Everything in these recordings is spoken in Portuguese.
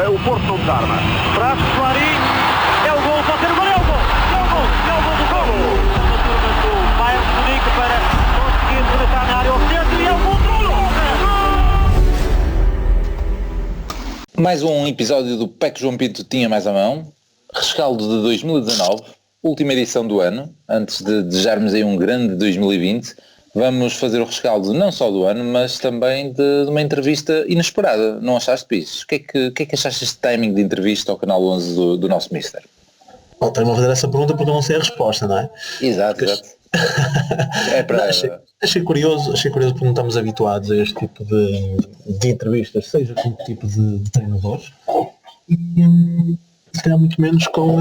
o Porto não desarma. Traz Clarim, é o gol, pode ser o gol, é o gol, é o gol, é o gol do gol. A turma do Bayern de Munique para conseguir rematar na área ao centro e é o gol do gol. Mais um episódio do PEC João Pinto tinha mais à mão, rescaldo de 2019, última edição do ano, antes de desejarmos aí um grande 2020, vamos fazer o rescaldo não só do ano, mas também de uma entrevista inesperada, não achaste, Pires? O que é que achaste deste timing de entrevista ao canal 11 do nosso Mister? Bom, tenho a fazer essa pergunta porque eu não sei a resposta, não é? Exato. É para... achei curioso porque não estamos habituados a este tipo de entrevistas, seja com que tipo de treinadores, e se calhar muito menos com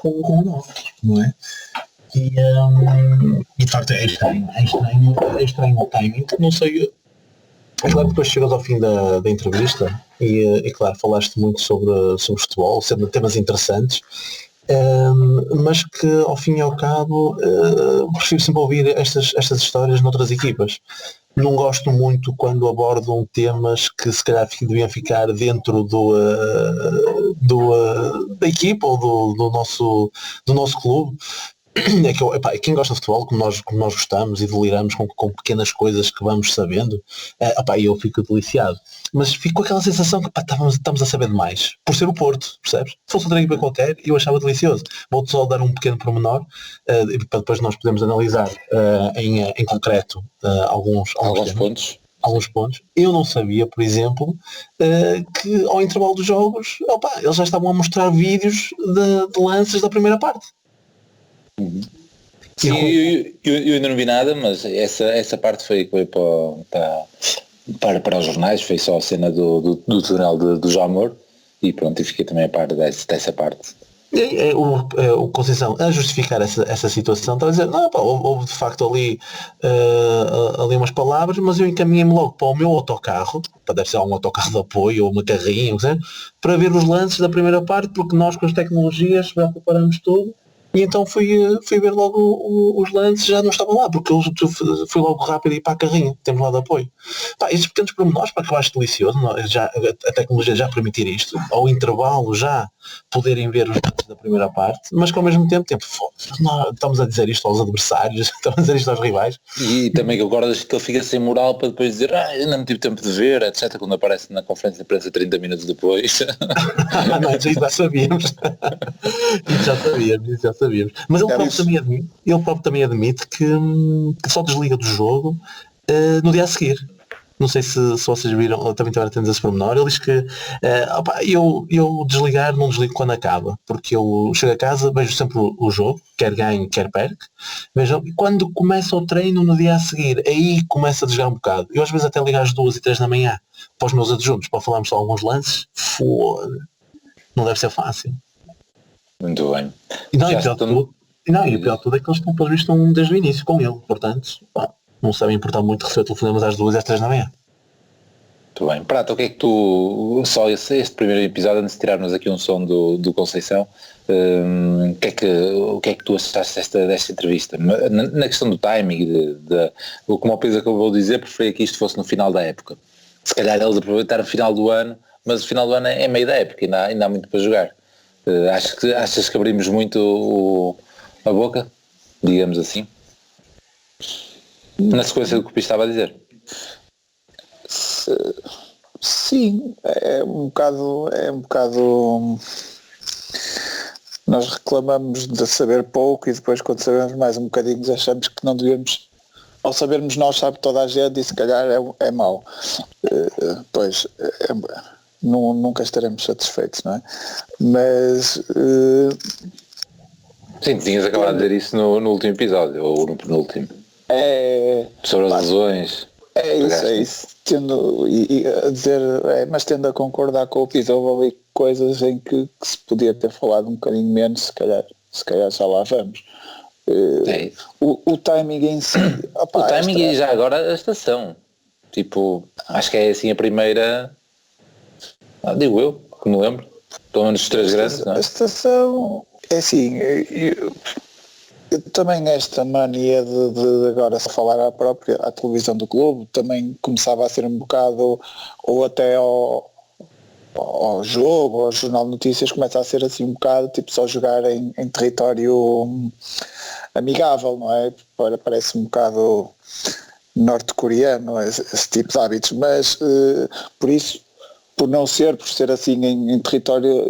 o nosso, não é? E de facto é estranho o timing, não sei. É claro que depois chegas ao fim da entrevista e claro, falaste muito sobre futebol, sendo temas interessantes, mas que ao fim e ao cabo prefiro sempre ouvir estas histórias noutras equipas. Não gosto muito quando abordam temas que se calhar deviam ficar dentro da equipa ou do nosso clube. É que quem gosta de futebol, como nós gostamos e deliramos com pequenas coisas que vamos sabendo, eu fico deliciado. Mas fico com aquela sensação que estamos a saber demais, por ser o Porto, percebes? Se fosse outra equipa qualquer, eu achava delicioso. Vou-te só dar um pequeno pormenor, para depois nós podemos analisar em concreto alguns pontos. Alguns pontos. Eu não sabia, por exemplo, que ao intervalo dos jogos, eles já estavam a mostrar vídeos de lances da primeira parte. Sim, eu ainda não vi nada, mas essa parte foi para os jornais, foi só a cena do túnel do Jamor e pronto, e fiquei também a par dessa parte. O Conceição a justificar essa situação está a dizer, houve de facto ali umas palavras, mas eu encaminhei-me logo para o meu autocarro, deve ser um autocarro de apoio ou uma carrinha, para ver os lances da primeira parte, porque nós com as tecnologias já preparamos tudo. E então fui ver logo os lances, já não estavam lá, porque eu fui logo rápido ir para a carrinha, temos lá de apoio. Estes pequenos pormenores, que eu acho delicioso, a tecnologia já permitir isto, ao intervalo já poderem ver os lances da primeira parte, mas que ao mesmo tempo estamos a dizer isto aos adversários, estamos a dizer isto aos rivais. E também que agora que ele fica sem moral para depois dizer, eu não tive tempo de ver, etc, quando aparece na conferência de imprensa 30 minutos depois. Não, isso já sabíamos. Isso já sabíamos. Mas ele próprio também admite que só desliga do jogo no dia a seguir. Não sei se vocês viram, também estiveram atentos a esse pormenor. Ele diz que eu desligar, não desligo quando acaba, porque eu chego a casa, vejo sempre o jogo, quer ganhe, quer perca. Vejo, quando começa o treino no dia a seguir, aí começa a desligar um bocado. Eu às vezes até ligo às 2 e 3 da manhã para os meus adjuntos, para falarmos só alguns lances. Não deve ser fácil. Muito bem. E o pior de tudo é que eles estão desde o início com ele, portanto, não sabem importar muito receber telefonemas às 2 e às 3 da manhã. Muito bem. Prata, o que é que tu, só este primeiro episódio, antes de tirarmos aqui um som do Conceição, o que é que tu achaste desta entrevista? Na questão do timing, como o Pedro acabou de dizer, preferia que isto fosse no final da época. Se calhar eles aproveitaram o final do ano, mas o final do ano é meio da época, ainda há muito para jogar. Achas que abrimos muito a boca, digamos assim, na sequência do que o Pires estava a dizer? Sim, é um bocado nós reclamamos de saber pouco e depois quando sabemos mais um bocadinho achamos que não devemos, ao sabermos nós sabe toda a gente e se calhar é mau. Nunca estaremos satisfeitos, não é? Mas sim, tinhas acabado de dizer isso no último episódio ou no penúltimo. Sobre as lesões. É isso. Mas tendo a concordar com o Pito, houve ali coisas em que se podia ter falado um bocadinho menos, se calhar já lá vamos. O timing em si. O timing e já agora a estação. Tipo, acho que é assim a primeira. Digo eu, que me lembro. Pelo menos os 3 grandes, não é? A estação é assim. Também esta mania de agora só falar à televisão do clube também começava a ser um bocado, ou até ao ao jogo, ao Jornal de Notícias, começa a ser assim um bocado tipo só jogar em território amigável, não é? Parece um bocado norte-coreano esse tipo de hábitos, mas por ser assim em território,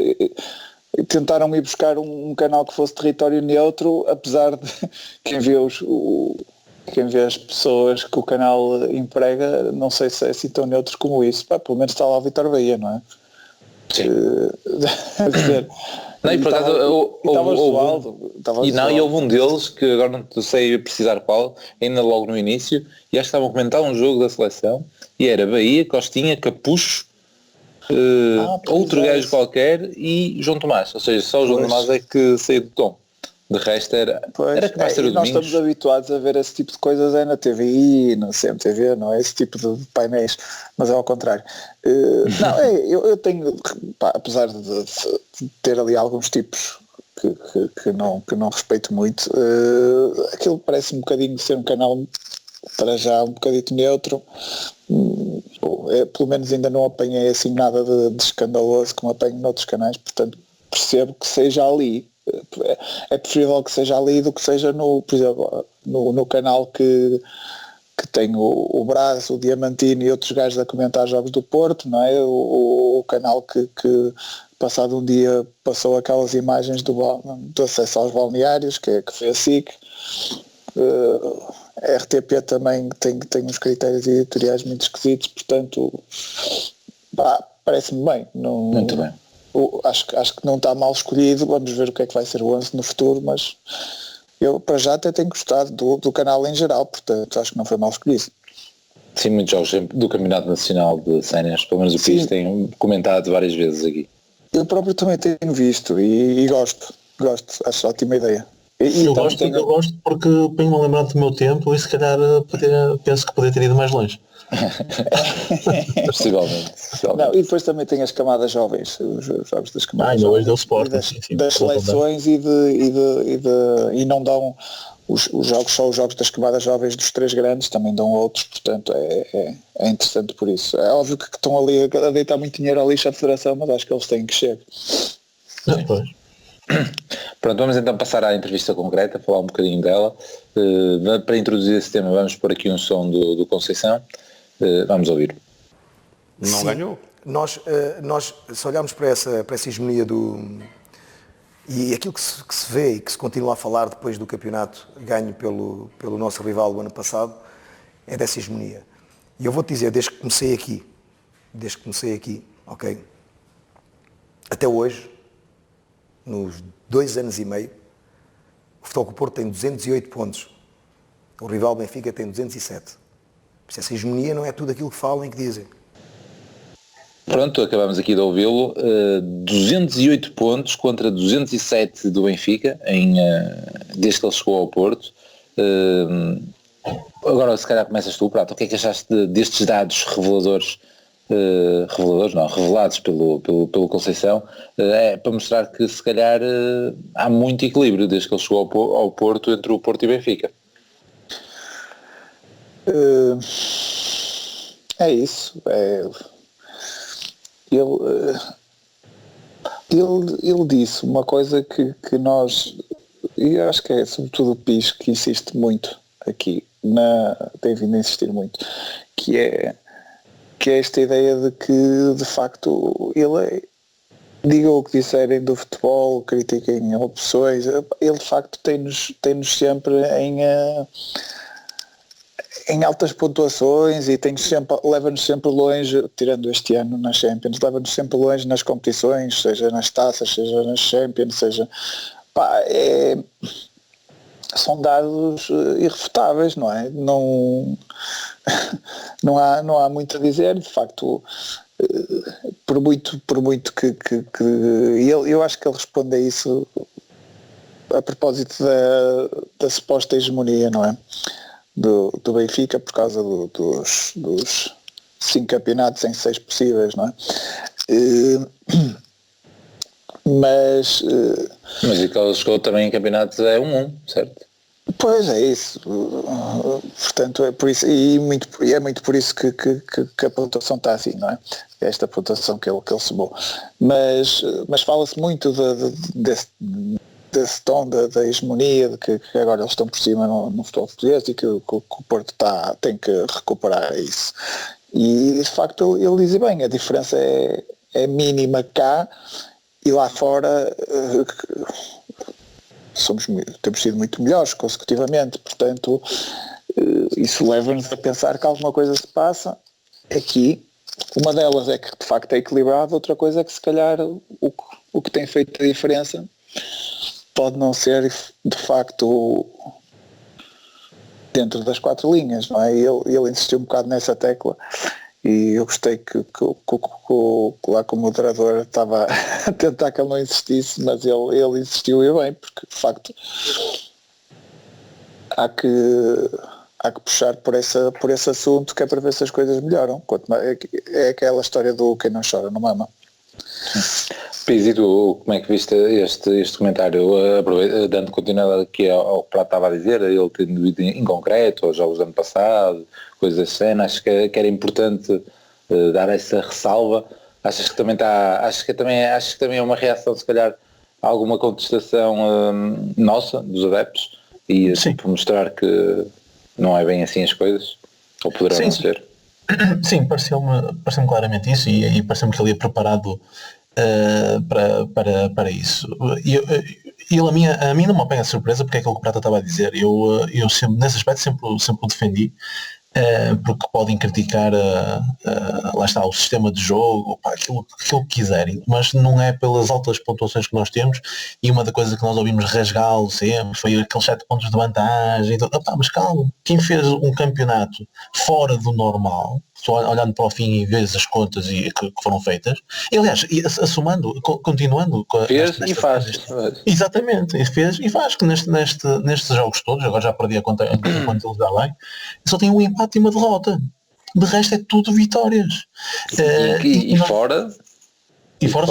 tentaram ir buscar um canal que fosse território neutro, apesar de quem vê as pessoas que o canal emprega, não sei se é assim tão neutro como isso. Pelo menos está lá o Vítor Bahia, não é? Sim. Não, e por acaso houve um deles que agora não sei precisar qual, ainda logo no início, e acho que estavam a comentar um jogo da seleção e era Bahia, Costinha, Capucho, outro gajo qualquer e João Tomás, ou seja, só o João Tomás é que saiu do tom. De resto era capaz de ser o nós Domingos. estamos habituados a ver esse tipo de coisas na TVI, na CMTV, não é? Esse tipo de painéis, mas é ao contrário. Eu tenho, apesar de ter ali alguns tipos que não respeito muito, aquilo parece um bocadinho ser um canal para já um bocadito neutro. Pelo menos ainda não apanhei assim nada de escandaloso como apanho noutros canais, portanto percebo que seja ali. É preferível que seja ali do que seja por exemplo, no canal que tem o Brás, o Diamantino e outros gajos a comentar jogos do Porto, não é? O canal que passado um dia passou aquelas imagens do acesso aos balneários, que foi a SIC. A RTP também tem uns critérios editoriais muito esquisitos, portanto parece-me bem. Muito bem. Acho que não está mal escolhido, vamos ver o que é que vai ser o 11 no futuro, mas eu para já até tenho gostado do canal em geral, portanto acho que não foi mal escolhido. Sim, muitos jogos do Campeonato Nacional de Séniores, pelo menos o Pires tem comentado várias vezes aqui. Eu próprio também tenho visto e gosto, acho ótima ideia. Eu gosto porque tenho-me a lembrar do meu tempo e se calhar penso que poderia ter ido mais longe. Possivelmente. Não, e depois também tem as camadas jovens, os jogos das camadas jovens deu Sport, das seleções e não dão os jogos, só os jogos das camadas jovens dos três grandes, também dão outros, portanto é interessante por isso. É óbvio que estão ali a deitar muito dinheiro ao lixo à federação, mas acho que eles têm que chegar. Pronto, vamos então passar à entrevista concreta, falar um bocadinho dela. Para introduzir esse tema vamos pôr aqui um som do Conceição. Vamos ouvir. Não ganhou. Nós se olharmos para essa hegemonia e aquilo que se vê e que se continua a falar depois do campeonato ganho pelo nosso rival do ano passado, é dessa hegemonia. E eu vou-te dizer, desde que comecei aqui, ok, até hoje, nos 2 anos e meio, o Futebol Clube do Porto tem 208 pontos. O rival Benfica tem 207. Por isso essa hegemonia não é tudo aquilo que falam e que dizem. Pronto, acabamos aqui de ouvi-lo. 208 pontos contra 207 do Benfica, desde que ele chegou ao Porto. Agora, se calhar começas tu, Prato. O que é que achaste destes dados reveladores? Revelados pelo Conceição, para mostrar que se calhar há muito equilíbrio desde que ele chegou ao Porto entre o Porto e Benfica. É isso. Ele disse uma coisa que nós, e eu acho que é sobretudo o Pires que insiste muito aqui, tem vindo a insistir muito, que é esta ideia de que de facto digam o que disserem do futebol, critiquem opções, ele de facto tem-nos sempre em altas pontuações e leva-nos sempre longe, tirando este ano nas Champions, leva-nos sempre longe nas competições, seja nas taças, seja nas Champions, são dados irrefutáveis, não é? Não há muito a dizer, de facto, por muito que eu acho que ele responde a isso a propósito da suposta hegemonia, não é? Do Benfica por causa dos 5 campeonatos em 6 possíveis, não é? Mas e que ele chegou também em campeonatos é 1-1, certo? Pois é isso. Portanto, é por isso, e é muito por isso que a pontuação está assim, não é? Esta pontuação que ele somou. Mas fala-se muito desse tom da hegemonia, de que agora eles estão por cima no futebol português e que o Porto tem que recuperar isso. E de facto ele diz bem, a diferença é mínima cá e lá fora temos sido muito melhores consecutivamente, portanto isso leva-nos a pensar que alguma coisa se passa aqui. Uma delas é que de facto é equilibrado, outra coisa é que se calhar o que tem feito a diferença pode não ser de facto dentro das 4 linhas, não é? Ele insistiu um bocado nessa tecla e eu gostei que lá com o moderador estava a tentar que ele não insistisse, mas ele insistiu e bem, porque de facto há que puxar por esse assunto, que é para ver se as coisas melhoram. É aquela história do quem não chora não mama. Pizzi, tu como é que viste este comentário, dando continuidade aqui ao que Prato estava a dizer, ele tendo ido em concreto aos jogos do ano passado, coisas assim, acho que era importante dar essa ressalva. Achas que também é uma reação, se calhar, a alguma contestação nossa, dos adeptos, e tipo, mostrar que não é bem assim as coisas, ou poderão não ser? Sim, pareceu-me claramente isso, e pareceu-me que ele ia preparado para isso. Ele a mim não me apanha surpresa, porque é aquilo que o Prata estava a dizer. Eu sempre, nesse aspecto, sempre o defendi, porque podem criticar lá está, o sistema de jogo, aquilo que quiserem, mas não é pelas altas pontuações que nós temos, e uma da coisa que nós ouvimos rasgá-lo sempre foi aqueles 7 pontos de vantagem. Então, mas calma, quem fez um campeonato fora do normal, só olhando para o fim e vês as contas que foram feitas, e, aliás, continuando fez e faz. Exatamente, fez e faz, que nestes jogos todos, agora já perdi a conta enquanto ele dá bem, só tem um empate e uma derrota. De resto é tudo vitórias. E fora? E fora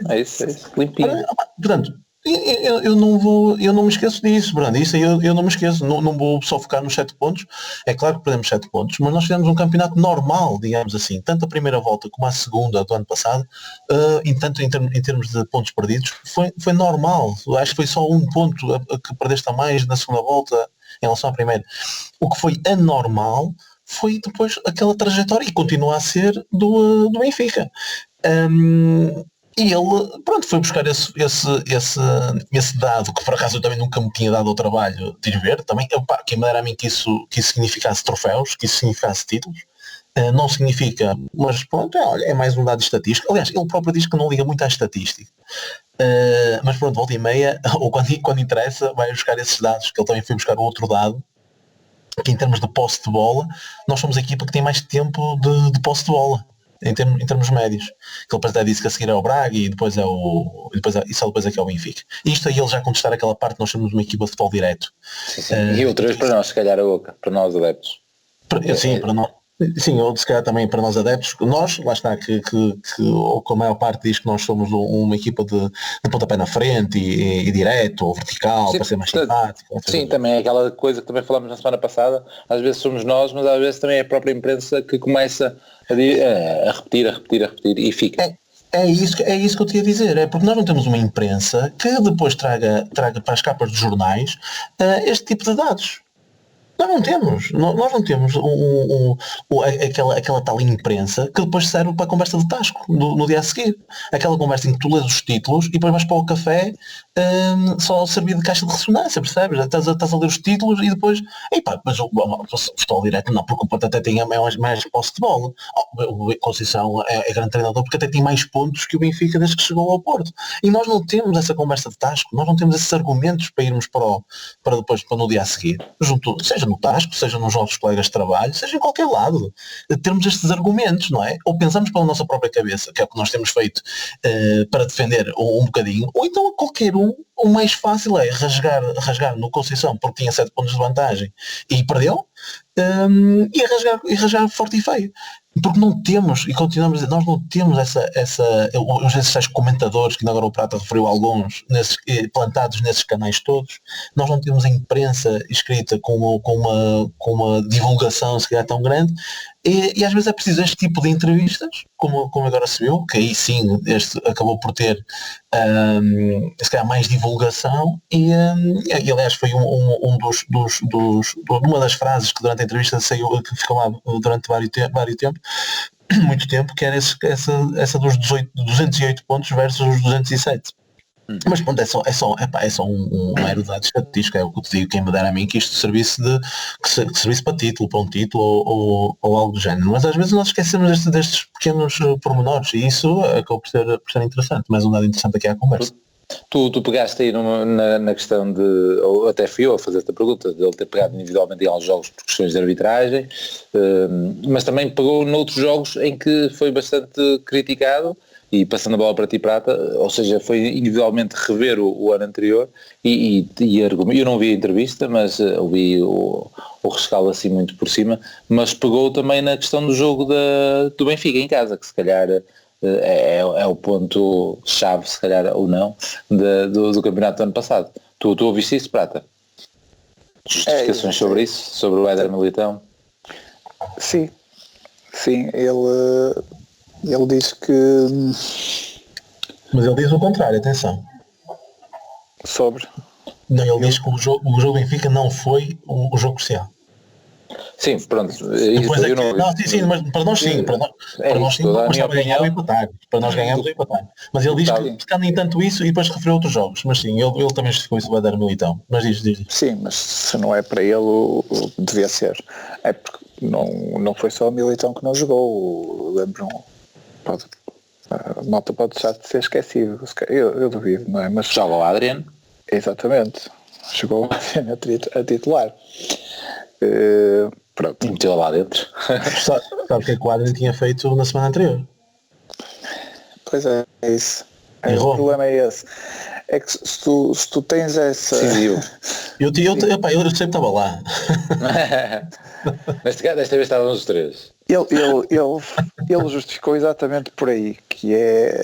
é isso, limpinho. Portanto, eu não me esqueço disso, Brando. Isso eu não me esqueço. Não vou só focar nos 7 pontos. É claro que perdemos 7 pontos, mas nós fizemos um campeonato normal, digamos assim, tanto a primeira volta como a segunda do ano passado, tanto em termos de pontos perdidos, foi normal. Acho que foi só um ponto que perdeste a mais na segunda volta em relação à primeira. O que foi anormal foi depois aquela trajetória, e continua a ser do Benfica. E ele, pronto, foi buscar esse dado, que por acaso eu também nunca me tinha dado ao trabalho de ir ver, também, quem me dera a mim que isso significasse troféus, que isso significasse títulos. Não significa, mas pronto, é mais um dado estatístico. Aliás, ele próprio diz que não liga muito à estatística. Mas pronto, volta e meia, ou quando interessa, vai buscar esses dados, que ele também foi buscar outro dado, que em termos de posse de bola, nós somos a equipa que tem mais tempo de posse de bola. Em termos médios, que ele até disse que a seguir é o Braga e depois é depois é que é o Benfica. Isto aí ele já contestar aquela parte, nós somos uma equipa de futebol direto. Sim. E outra vez para nós, se calhar a boca, para nós adeptos. Para nós. Sim, ou se calhar também para nós adeptos, nós, lá está, que a maior parte diz que nós somos uma equipa de pontapé na frente e direto, ou vertical, para ser mais simpático. Sim, também é aquela coisa que também falámos na semana passada, às vezes somos nós, mas às vezes também é a própria imprensa que começa a repetir e fica. É isso que eu te ia dizer, é porque nós não temos uma imprensa que depois traga para as capas dos jornais este tipo de dados. Nós não temos aquela tal imprensa que depois serve para a conversa de tasco no dia a seguir. Aquela conversa em que tu lês os títulos e depois vais para o café só servir de caixa de ressonância, percebes? Estás a ler os títulos e depois, mas o futebol direto não, porque o Porto até tem mais posse de bola. O Conceição é grande treinador porque até tem mais pontos que o Benfica desde que chegou ao Porto. E nós não temos essa conversa de tasco, nós não temos esses argumentos para irmos para depois, para no dia a seguir, seja no tasco, seja nos nossos colegas de trabalho, seja em qualquer lado, termos estes argumentos, não é? Ou pensamos pela nossa própria cabeça, que é o que nós temos feito para defender um bocadinho, ou então a qualquer um, o mais fácil é rasgar no Conceição porque tinha 7 pontos de vantagem e perdeu, e rasgar forte e feio. Porque não temos, e continuamos a dizer, nós não temos esses comentadores, que agora o Prata referiu alguns, plantados nesses canais todos. Nós não temos a imprensa escrita com uma divulgação se calhar tão grande, e às vezes é preciso este tipo de entrevistas, como agora se viu, que aí sim este acabou por ter se calhar mais divulgação, e aliás foi uma das frases que durante a entrevista saiu, que ficou lá durante vários tempo, muito tempo, que era essa dos 208 pontos versus os 207. Mas pronto, é só um mero dado estatístico, é o que eu te digo, quem me dera a mim que isto servisse que servisse para um título ou algo do género. Mas às vezes nós esquecemos destes pequenos pormenores, e isso acabou por ser interessante, mais um dado interessante aqui à conversa. Tu pegaste aí na questão de, ou até fui eu a fazer-te a pergunta, de ele ter pegado individualmente em alguns jogos por questões de arbitragem, mas também pegou noutros jogos em que foi bastante criticado. E passando a bola para ti, Prata, ou seja, foi individualmente rever o ano anterior e eu não vi a entrevista, mas ouvi o rescaldo assim muito por cima, mas pegou também na questão do jogo do Benfica em casa, que se calhar é o ponto-chave, se calhar ou não, do campeonato do ano passado. Tu ouviste isso, Prata? Justificações sobre isso? Sobre o Éder Militão? Sim, ele diz que... Mas ele diz o contrário, atenção. Sobre? Não, ele diz que o jogo Benfica não foi o jogo crucial. Sim, pronto. Depois é que, sim, mas para nós sim, para nós sim, mas estava a ganhar ou empatar. Para nós ganhamos ou empatar. Mas ele diz que está nem tanto isso, e depois referiu outros jogos. Mas sim, ele também justificou isso, vai dar Militão. Mas diz. Sim, mas se não é para ele, devia ser. É porque não foi só o Militão que não jogou. Lembram? A malta pode deixar de ser esquecido. Eu duvido, não é? Mas joga o Adriano. Exatamente. Chegou a titular. Pronto. E meteu lá dentro. Sabe o que é que o Adriano tinha feito na semana anterior? Pois é isso. O problema é esse. É que se tu tens essa... Sim, eu sempre estava lá. Desta vez estávamos os três. Ele justificou exatamente por aí, que é...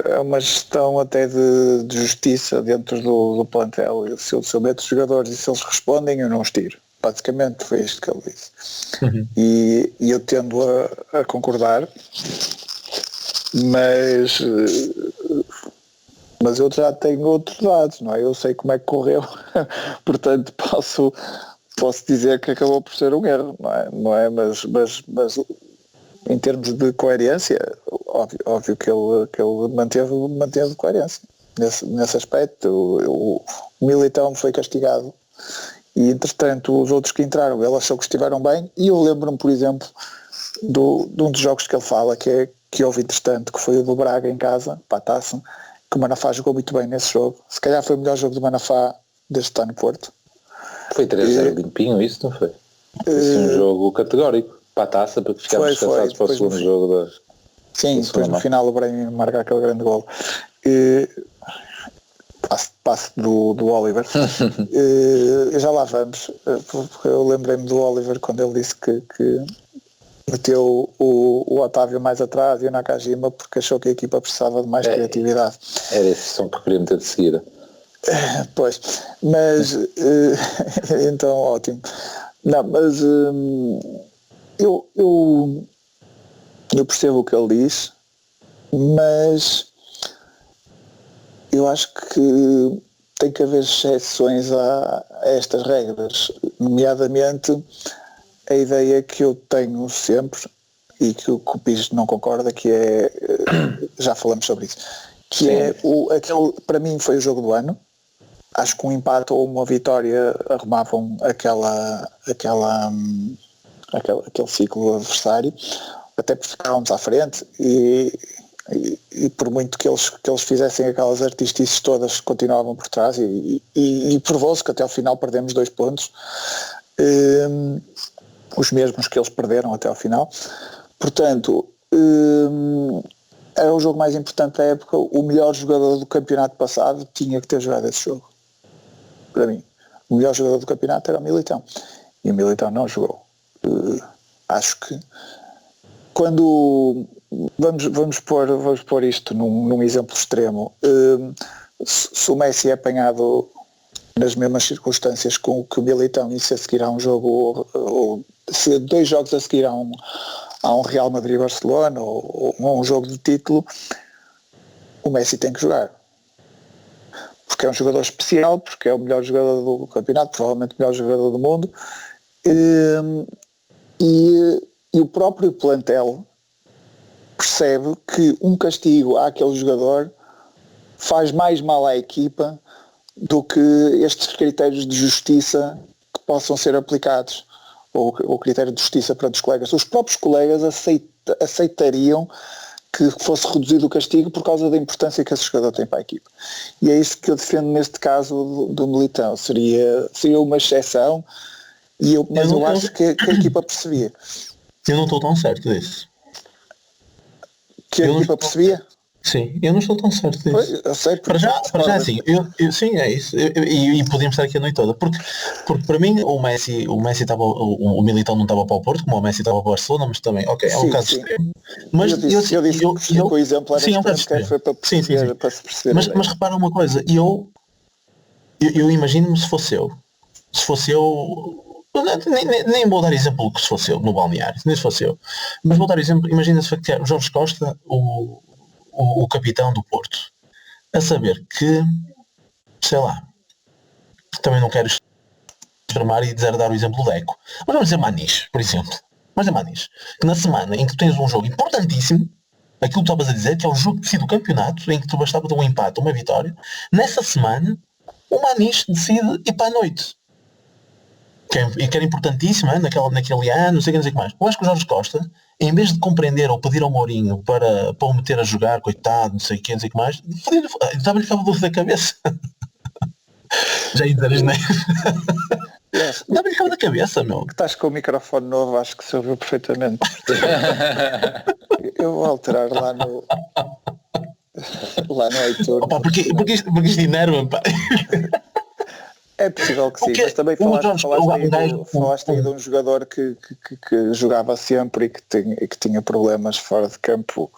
É uma gestão até de justiça dentro do plantel. Se eu meto os jogadores e se eles respondem, eu não os tiro. Basicamente foi isto que ele disse. Uhum. E eu tendo a concordar, mas eu já tenho outros dados, não é? Eu sei como é que correu, portanto posso dizer que acabou por ser um erro, não é? Mas em termos de coerência, óbvio que ele manteve coerência nesse aspecto. O Militão foi castigado e, entretanto, os outros que entraram, ele achou que estiveram bem, e eu lembro-me, por exemplo, de um dos jogos que ele fala, que houve entretanto, que foi o do Braga em casa, para a Taça, que o Manafá jogou muito bem nesse jogo. Se calhar foi o melhor jogo do Manafá desde que está no Porto. Foi 3-0 limpinho, isso não foi? Foi um jogo categórico para a Taça, para que ficámos descansados para o segundo jogo. Sim, depois no final o Brahim marca aquele grande gol. Passe do Oliver. Já lá vamos. Eu lembrei-me do Oliver quando ele disse que meteu o Otávio mais atrás e o Nakajima porque achou que a equipa precisava de mais criatividade. Era esse som que queria meter de seguida. Pois, mas então ótimo. Não, mas eu percebo o que ele diz, mas eu acho que tem que haver exceções a estas regras, nomeadamente a ideia que eu tenho sempre, e que o Pires não concorda, que é, já falamos sobre isso, que é aquele, para mim foi o jogo do ano. Acho que um empate ou uma vitória arrumavam aquele ciclo adversário, até porque ficávamos à frente e por muito que eles fizessem aquelas artistices todas, continuavam por trás e provou-se que até ao final perdemos 2 pontos, os mesmos que eles perderam até ao final. Portanto, era o jogo mais importante da época. O melhor jogador do campeonato passado tinha que ter jogado esse jogo, para mim. o melhor jogador do campeonato era o Militão. E o Militão não jogou. Acho que quando vamos pôr isto num exemplo extremo, se o Messi é apanhado nas mesmas circunstâncias com o que o Militão, e se a seguir a um jogo, ou se 2 jogos a seguir a um Real Madrid-Barcelona ou um jogo de título, o Messi tem que jogar. Porque é um jogador especial, porque é o melhor jogador do campeonato, provavelmente o melhor jogador do mundo, e o próprio plantel percebe que um castigo àquele jogador faz mais mal à equipa do que estes critérios de justiça que possam ser aplicados, ou o critério de justiça perante os colegas. Os próprios colegas aceitariam que fosse reduzido o castigo por causa da importância que esse jogador tem para a equipa. E é isso que eu defendo neste caso do Militão. Seria uma exceção, mas eu acho que a equipa percebia. Eu não estou tão certo disso. Que a equipa percebia? Sim, eu não estou tão certo disso. Eu sei, para já sim, sim, é isso. E podíamos estar aqui a noite toda. Porque para mim o Messi estava, o Militão não estava para o Porto, como o Messi estava para o Barcelona, mas também, ok, é um caso extremo. Mas eu disse que o exemplo era sim, foi para se perceber. Mas repara uma coisa, eu imagino-me se fosse eu. Nem vou dar exemplo que se fosse eu no balneário, nem se fosse eu. Mas vou dar exemplo, imagina-se que o Jorge Costa, o capitão do Porto, a saber que, sei lá, também não quero extremar e dar o exemplo do Deco, mas vamos dizer Maniche, por exemplo. Que na semana em que tu tens um jogo importantíssimo, aquilo que tu estavas a dizer, que é um jogo que decide o campeonato, em que tu bastava ter um empate, uma vitória, nessa semana o Maniche decide ir para a noite. Que era importantíssimo, naquele ano, não sei o que mais. Eu acho que o Jorge Costa, em vez de compreender ou pedir ao Mourinho para o meter a jogar, coitado, não sei o que mais, estava-lhe a dor da cabeça. Já ia dizer as neiras. Estava-lhe a da cabeça, meu. Que estás com o microfone novo, acho que se ouviu perfeitamente. Eu vou alterar lá no iTunes. Opa, porque isto enerva-me, pá. É possível que sim, mas também falaste aí de um jogador que jogava sempre e que tinha problemas fora de campo,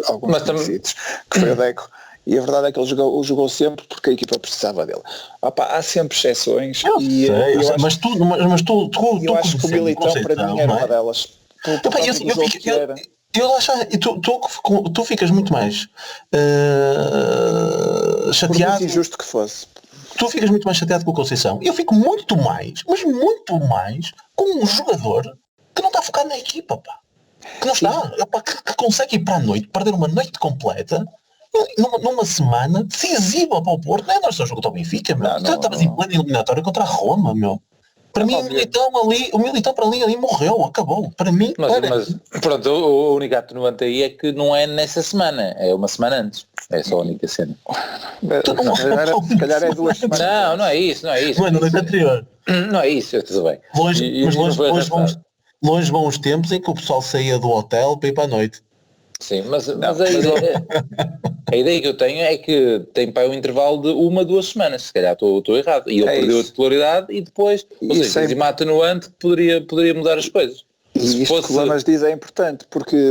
alguns conhecidos, que foi o Deco. E a verdade é que ele jogou sempre porque a equipa precisava dele. Há sempre exceções. Mas tu eu acho que o Militão para mim era uma delas. Tu ficas muito mais chateado. Por muito injusto que fosse. Tu ficas muito mais chateado com o Conceição. Eu fico muito mais, mas muito mais, com um jogador que não está focado na equipa, pá. Que não está, que consegue ir para a noite, perder uma noite completa, numa semana decisiva para o Porto. Não é nós só jogo contra o Benfica, meu. Tu estavas em plano eliminatório contra a Roma, meu. Para mim o Militão para ali morreu, acabou. Para mim, mas pronto, o único atenuante aí é que não é nessa semana, é uma semana antes. É só a única cena. Se calhar é 2 semanas. Não é isso. Não é no noite anterior. Não é isso, tudo bem. Longe vão os tempos em que o pessoal saía do hotel para ir para a noite. Sim, mas a ideia que eu tenho é que tem para um intervalo de 1-2 semanas, se calhar estou errado. E ele perdeu a titularidade e depois, ou seja, uma atenuante que poderia mudar as coisas. E isto que o Lamas diz é importante, porque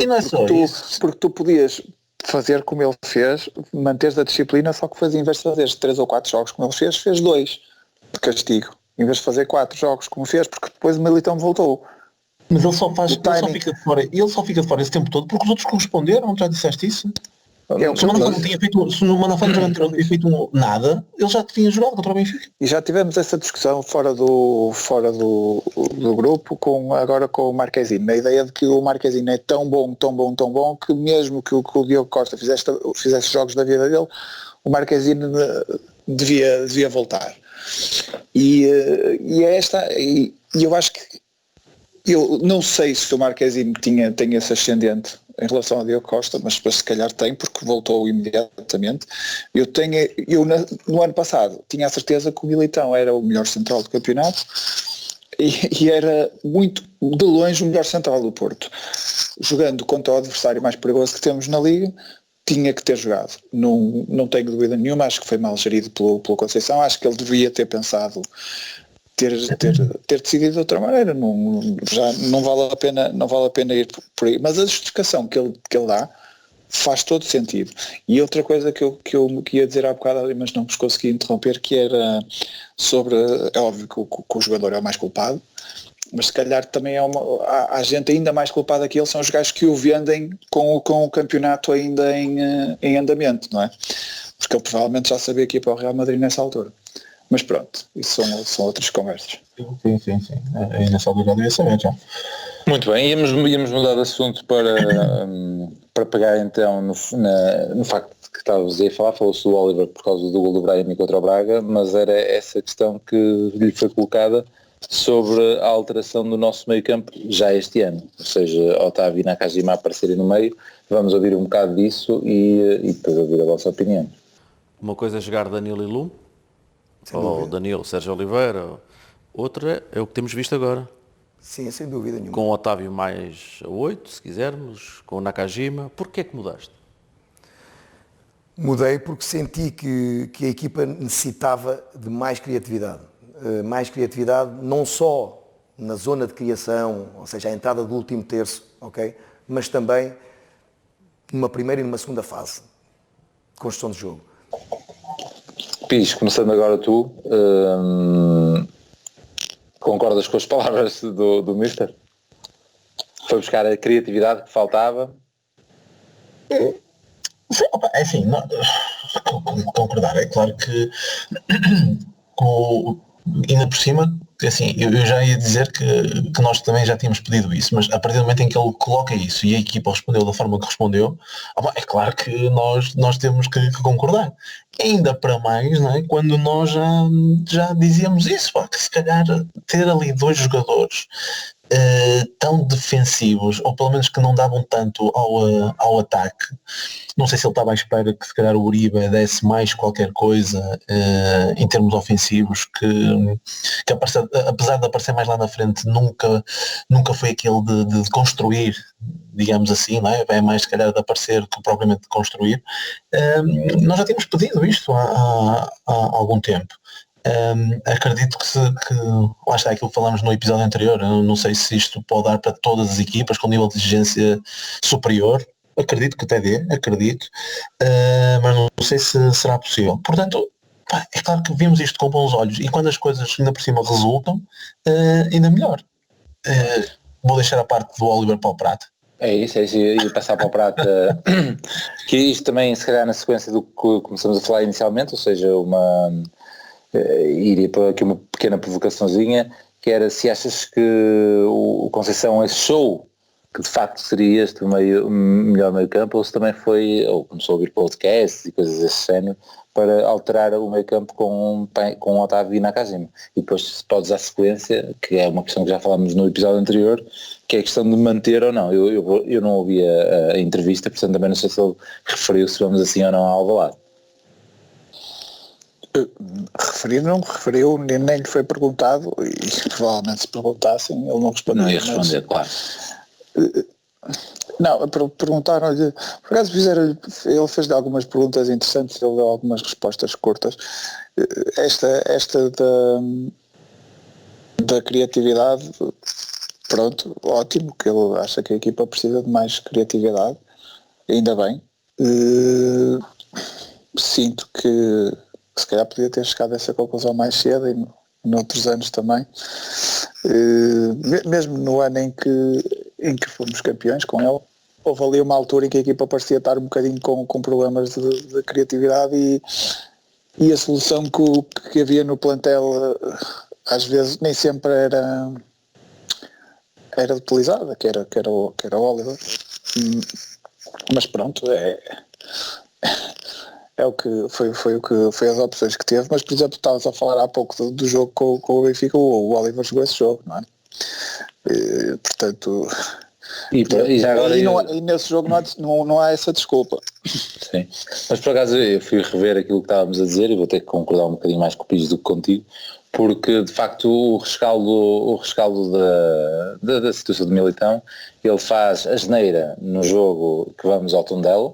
tu podias fazer como ele fez, manteres a disciplina, só que em vez de fazer 3 ou 4 jogos como ele fez 2 de castigo, em vez de fazer 4 jogos como fez, porque depois o Militão voltou. Mas ele só fica de fora esse tempo todo porque os outros corresponderam, já disseste isso? Se no Manafá não tinha feito nada, ele já tinha jogado contra o Benfica. E já tivemos essa discussão fora do grupo agora com o Marquezine, na ideia de que o Marquezine é tão bom, que mesmo que o Diogo Costa fizesse jogos da vida dele, o Marquezine devia voltar. E eu acho que eu não sei se o Marquezine tem esse ascendente em relação ao Diogo Costa, mas se calhar tem, porque voltou imediatamente. No ano passado tinha a certeza que o Militão era o melhor central do campeonato e era muito de longe o melhor central do Porto, jogando contra o adversário mais perigoso que temos na Liga. tinha que ter jogado. Não tenho dúvida nenhuma, acho que foi mal gerido pelo Conceição, acho que ele devia ter pensado ter decidido de outra maneira. Já não vale a pena ir por aí. Mas a justificação que ele dá faz todo sentido. E outra coisa que eu ia dizer há bocado ali, mas não vos consegui interromper, que era sobre, é óbvio que o jogador é o mais culpado, mas se calhar também há gente ainda mais culpada que ele, são os gajos que o vendem com o campeonato ainda em andamento, não é? Porque ele provavelmente já sabia que ia para o Real Madrid nessa altura. Mas pronto, isso são outras conversas. Sim. Nessa altura já devia saber, já. Muito bem, íamos mudar de assunto para pegar então no facto que estávamos a falar. Falou-se do Oliver por causa do gol do Brahim contra o Braga, mas era essa questão que lhe foi colocada sobre a alteração do nosso meio campo já este ano, ou seja, Otávio e Nakajima aparecerem no meio. Vamos ouvir um bocado disso e depois ouvir a vossa opinião. Uma coisa é jogar Danilo e Lume, ou Danilo, Sérgio Oliveira, outra é o que temos visto agora. Sim, sem dúvida nenhuma. Com o Otávio mais a 8, se quisermos, com o Nakajima. Porquê é que mudaste? Mudei porque senti que a equipa necessitava de mais criatividade. Mais criatividade não só na zona de criação, ou seja, a entrada do último terço, ok? Mas também numa primeira e numa segunda fase de construção de jogo. Pires, começando agora tu, concordas com as palavras do Mister? Foi buscar a criatividade que faltava? Sim, é assim, concordar, é claro que ainda por cima, assim, eu já ia dizer que nós também já tínhamos pedido isso, mas a partir do momento em que ele coloca isso e a equipa respondeu da forma que respondeu, é claro que nós temos que concordar. Ainda para mais, não é? Quando nós já dizíamos isso, que se calhar ter ali dois jogadores tão defensivos, ou pelo menos que não davam tanto ao ataque. Não sei se ele estava à espera que se calhar o Uribe desse mais qualquer coisa em termos ofensivos, que apesar de aparecer mais lá na frente, nunca foi aquele de construir, digamos assim, não é? É mais se calhar de aparecer que propriamente de construir. Nós já tínhamos pedido isto há algum tempo. Acredito que lá está aquilo que falámos no episódio anterior. Eu não sei se isto pode dar para todas as equipas com nível de exigência superior. Acredito que até dê, mas não sei se será possível. Portanto, é claro que vimos isto com bons olhos, e quando as coisas ainda por cima resultam, ainda melhor. Vou deixar a parte do Oliver para o Prata. É isso, e passar para o Prata, que isto também se calhar na sequência do que começamos a falar inicialmente, ou seja, iria para aqui uma pequena provocaçãozinha, que era se achas que o Conceição achou que de facto seria este o melhor meio campo, ou se também foi, ou começou a ouvir podcasts e coisas desse género, para alterar o meio campo com Otávio e Nakajima. E depois se podes à sequência, que é uma questão que já falámos no episódio anterior, que é a questão de manter ou não. Eu não ouvi a entrevista, portanto também não sei se ele referiu-se, vamos assim ou não, ao Alvalade. Não referiu, nem lhe foi perguntado, e provavelmente se perguntassem ele não responderia. Não ia responder, claro. Não, perguntaram-lhe, por acaso ele fez-lhe algumas perguntas interessantes, ele deu algumas respostas curtas. Esta da criatividade, pronto, ótimo, que ele acha que a equipa precisa de mais criatividade, ainda bem. Sinto que se calhar podia ter chegado a essa conclusão mais cedo e noutros anos também. Mesmo no ano em que fomos campeões com ele, houve ali uma altura em que a equipa parecia estar um bocadinho com problemas de criatividade e a solução que havia no plantel às vezes nem sempre era utilizada, que era o Oliver. Mas pronto, é o que foi as opções que teve. Mas por exemplo, estavas a falar há pouco do jogo com o Benfica, o Oliver jogou esse jogo, não é? Portanto, e já agora e nesse jogo não há essa desculpa. Sim, mas por acaso eu fui rever aquilo que estávamos a dizer e vou ter que concordar um bocadinho mais com o Pires do que contigo, porque de facto o rescaldo da situação do Militão, ele faz a asneira no jogo que vamos ao Tondela,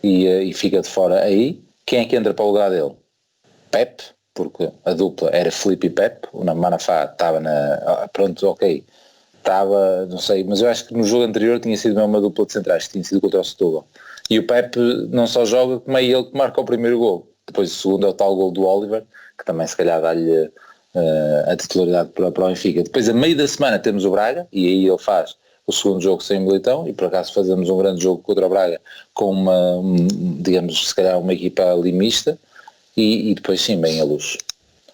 e fica de fora aí. Quem é que entra para o lugar dele? Pep, porque a dupla era Filipe e Pep, o Manafá estava pronto, ok, estava, não sei, mas eu acho que no jogo anterior tinha sido mesmo uma dupla de centrais, que tinha sido contra o Setúbal. E o Pep não só joga, como é ele que marca o primeiro gol. Depois o segundo é o tal gol do Oliver, que também se calhar dá-lhe a titularidade para o Benfica. Depois a meio da semana temos o Braga, e aí ele faz o segundo jogo sem o Militão, e por acaso fazemos um grande jogo contra o Braga com digamos, se calhar uma equipa ali mista, e depois sim, bem a Luz.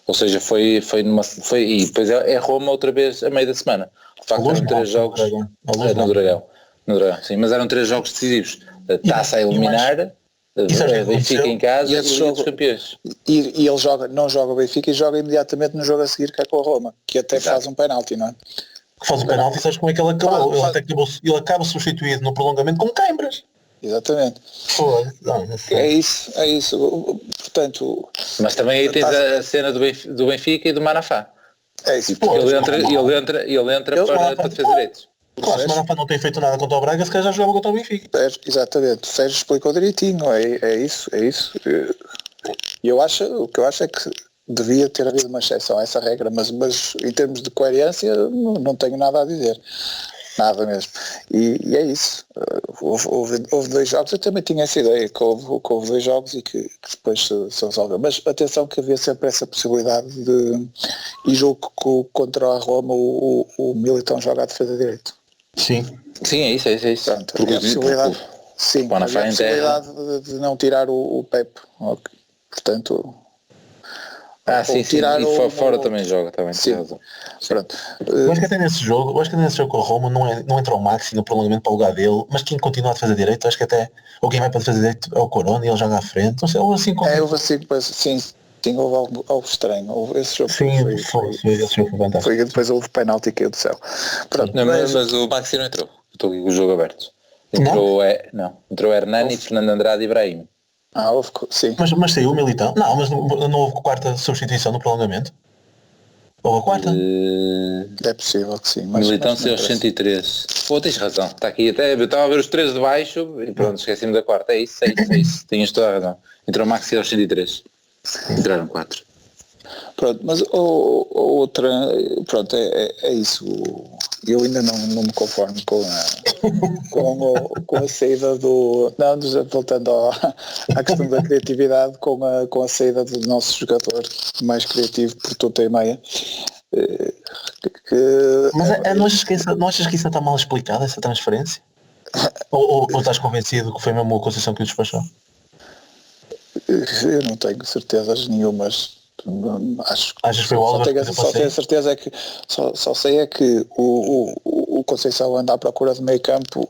Ou seja, foi e depois é Roma outra vez a meio da semana. De facto eram 3 jogos no Dragão, sim, mas eram 3 jogos decisivos. Taça a eliminar, Benfica em casa e Liga dos Campeões. E ele não joga o Benfica e joga imediatamente no jogo a seguir, que é com a Roma, que até faz um penalti, não é? Que faz o penalti, sabes como é que ele acabou? Ele acaba substituído no prolongamento com Cãibras. Exatamente. É isso. Portanto, mas também aí tens a cena do Benfica e do Manafá. É isso. Ele entra para defesa direito. Claro, se o Manafá não tem feito nada contra o Braga, se calhar já jogava contra o Benfica. Exatamente. O Sérgio explicou direitinho. É isso. E o que eu acho é que devia ter havido uma exceção a essa regra, mas em termos de coerência não tenho nada a dizer. Nada mesmo. E é isso. Houve 2 jogos, eu também tinha essa ideia que houve 2 jogos e que depois se resolveu. Mas atenção que havia sempre essa possibilidade de. E julgo que contra a Roma o Militão joga a defesa direito. Sim, é isso. Portanto, havia a possibilidade, havia a possibilidade de não tirar o Pep. Okay. Portanto. Sim, e fora também joga, também. Sim. Pronto. Eu acho que até nesse jogo com a Roma não entra o Maxi no prolongamento para o lugar dele, mas quem continua a defesa direito, acho que até, ou quem vai para a defesa direito é o Corona e ele joga à frente, não sei, ou assim como... houve assim, sim, houve algo estranho, esse jogo esse jogo foi fantástico. Foi depois houve penalti que caiu do céu. Pronto, mas o Maxi não entrou, estou aqui com o jogo aberto. Entrou Hernani, Fernando Andrade e Ibrahim. Houve, sim. Mas saiu o Militão? Não, mas não houve quarta substituição no prolongamento? Houve a quarta? É possível que sim. Militão saiu aos 103. Pô, tens razão. Está aqui até. Eu estava a ver os 3 de baixo e pronto, esqueci-me da quarta. É isso. Tinhas toda a razão. Entrou o Maxi aos 103. Entraram 4. Pronto, mas outra. Pronto, é isso. Eu ainda não me conformo com a saída do... Não, voltando à questão da criatividade, com a saída do nosso jogador mais criativo por tudo e meia. Mas não achas que isso está mal explicado, essa transferência? ou estás convencido que foi mesmo a Conceição que o despachou? Eu não tenho certezas nenhumas. Achas que foi o Oliver? Só tenho a certeza é que só sei é que o Conceição anda à procura de meio campo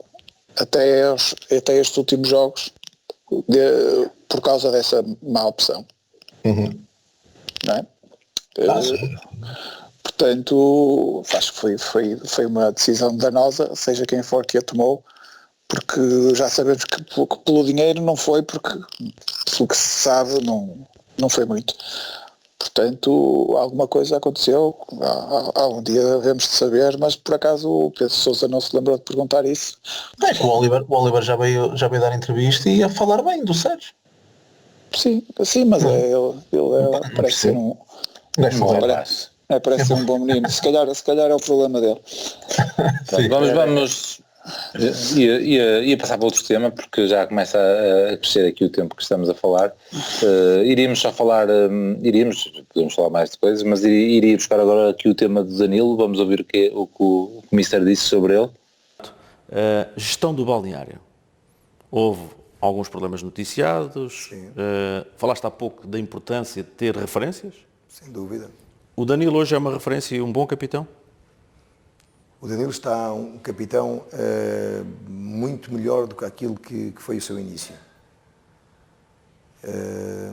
até estes últimos jogos por causa dessa má opção. Não é? Portanto, acho que foi uma decisão danosa, seja quem for que a tomou, porque já sabemos que pelo dinheiro não foi, porque pelo que se sabe não foi muito. Portanto, alguma coisa aconteceu, há um dia devemos de saber, mas por acaso o Pedro Sousa não se lembrou de perguntar isso. O Oliver já veio dar entrevista e ia falar bem do Sérgio. Sim, mas ele parece ser parece ser um bom menino. Se calhar é o problema dele. Vamos. Ia passar para outro tema porque já começa a crescer aqui o tempo que estamos a falar. Iríamos só falar, podemos falar mais de coisas, mas iria buscar agora aqui o tema do Danilo. Vamos ouvir o que o Mister disse sobre ele. Gestão do balneário. Houve alguns problemas noticiados. Falaste há pouco da importância de ter referências. Sem dúvida. O Danilo hoje é uma referência e um bom capitão? O Danilo está um capitão muito melhor do que aquilo que foi o seu início.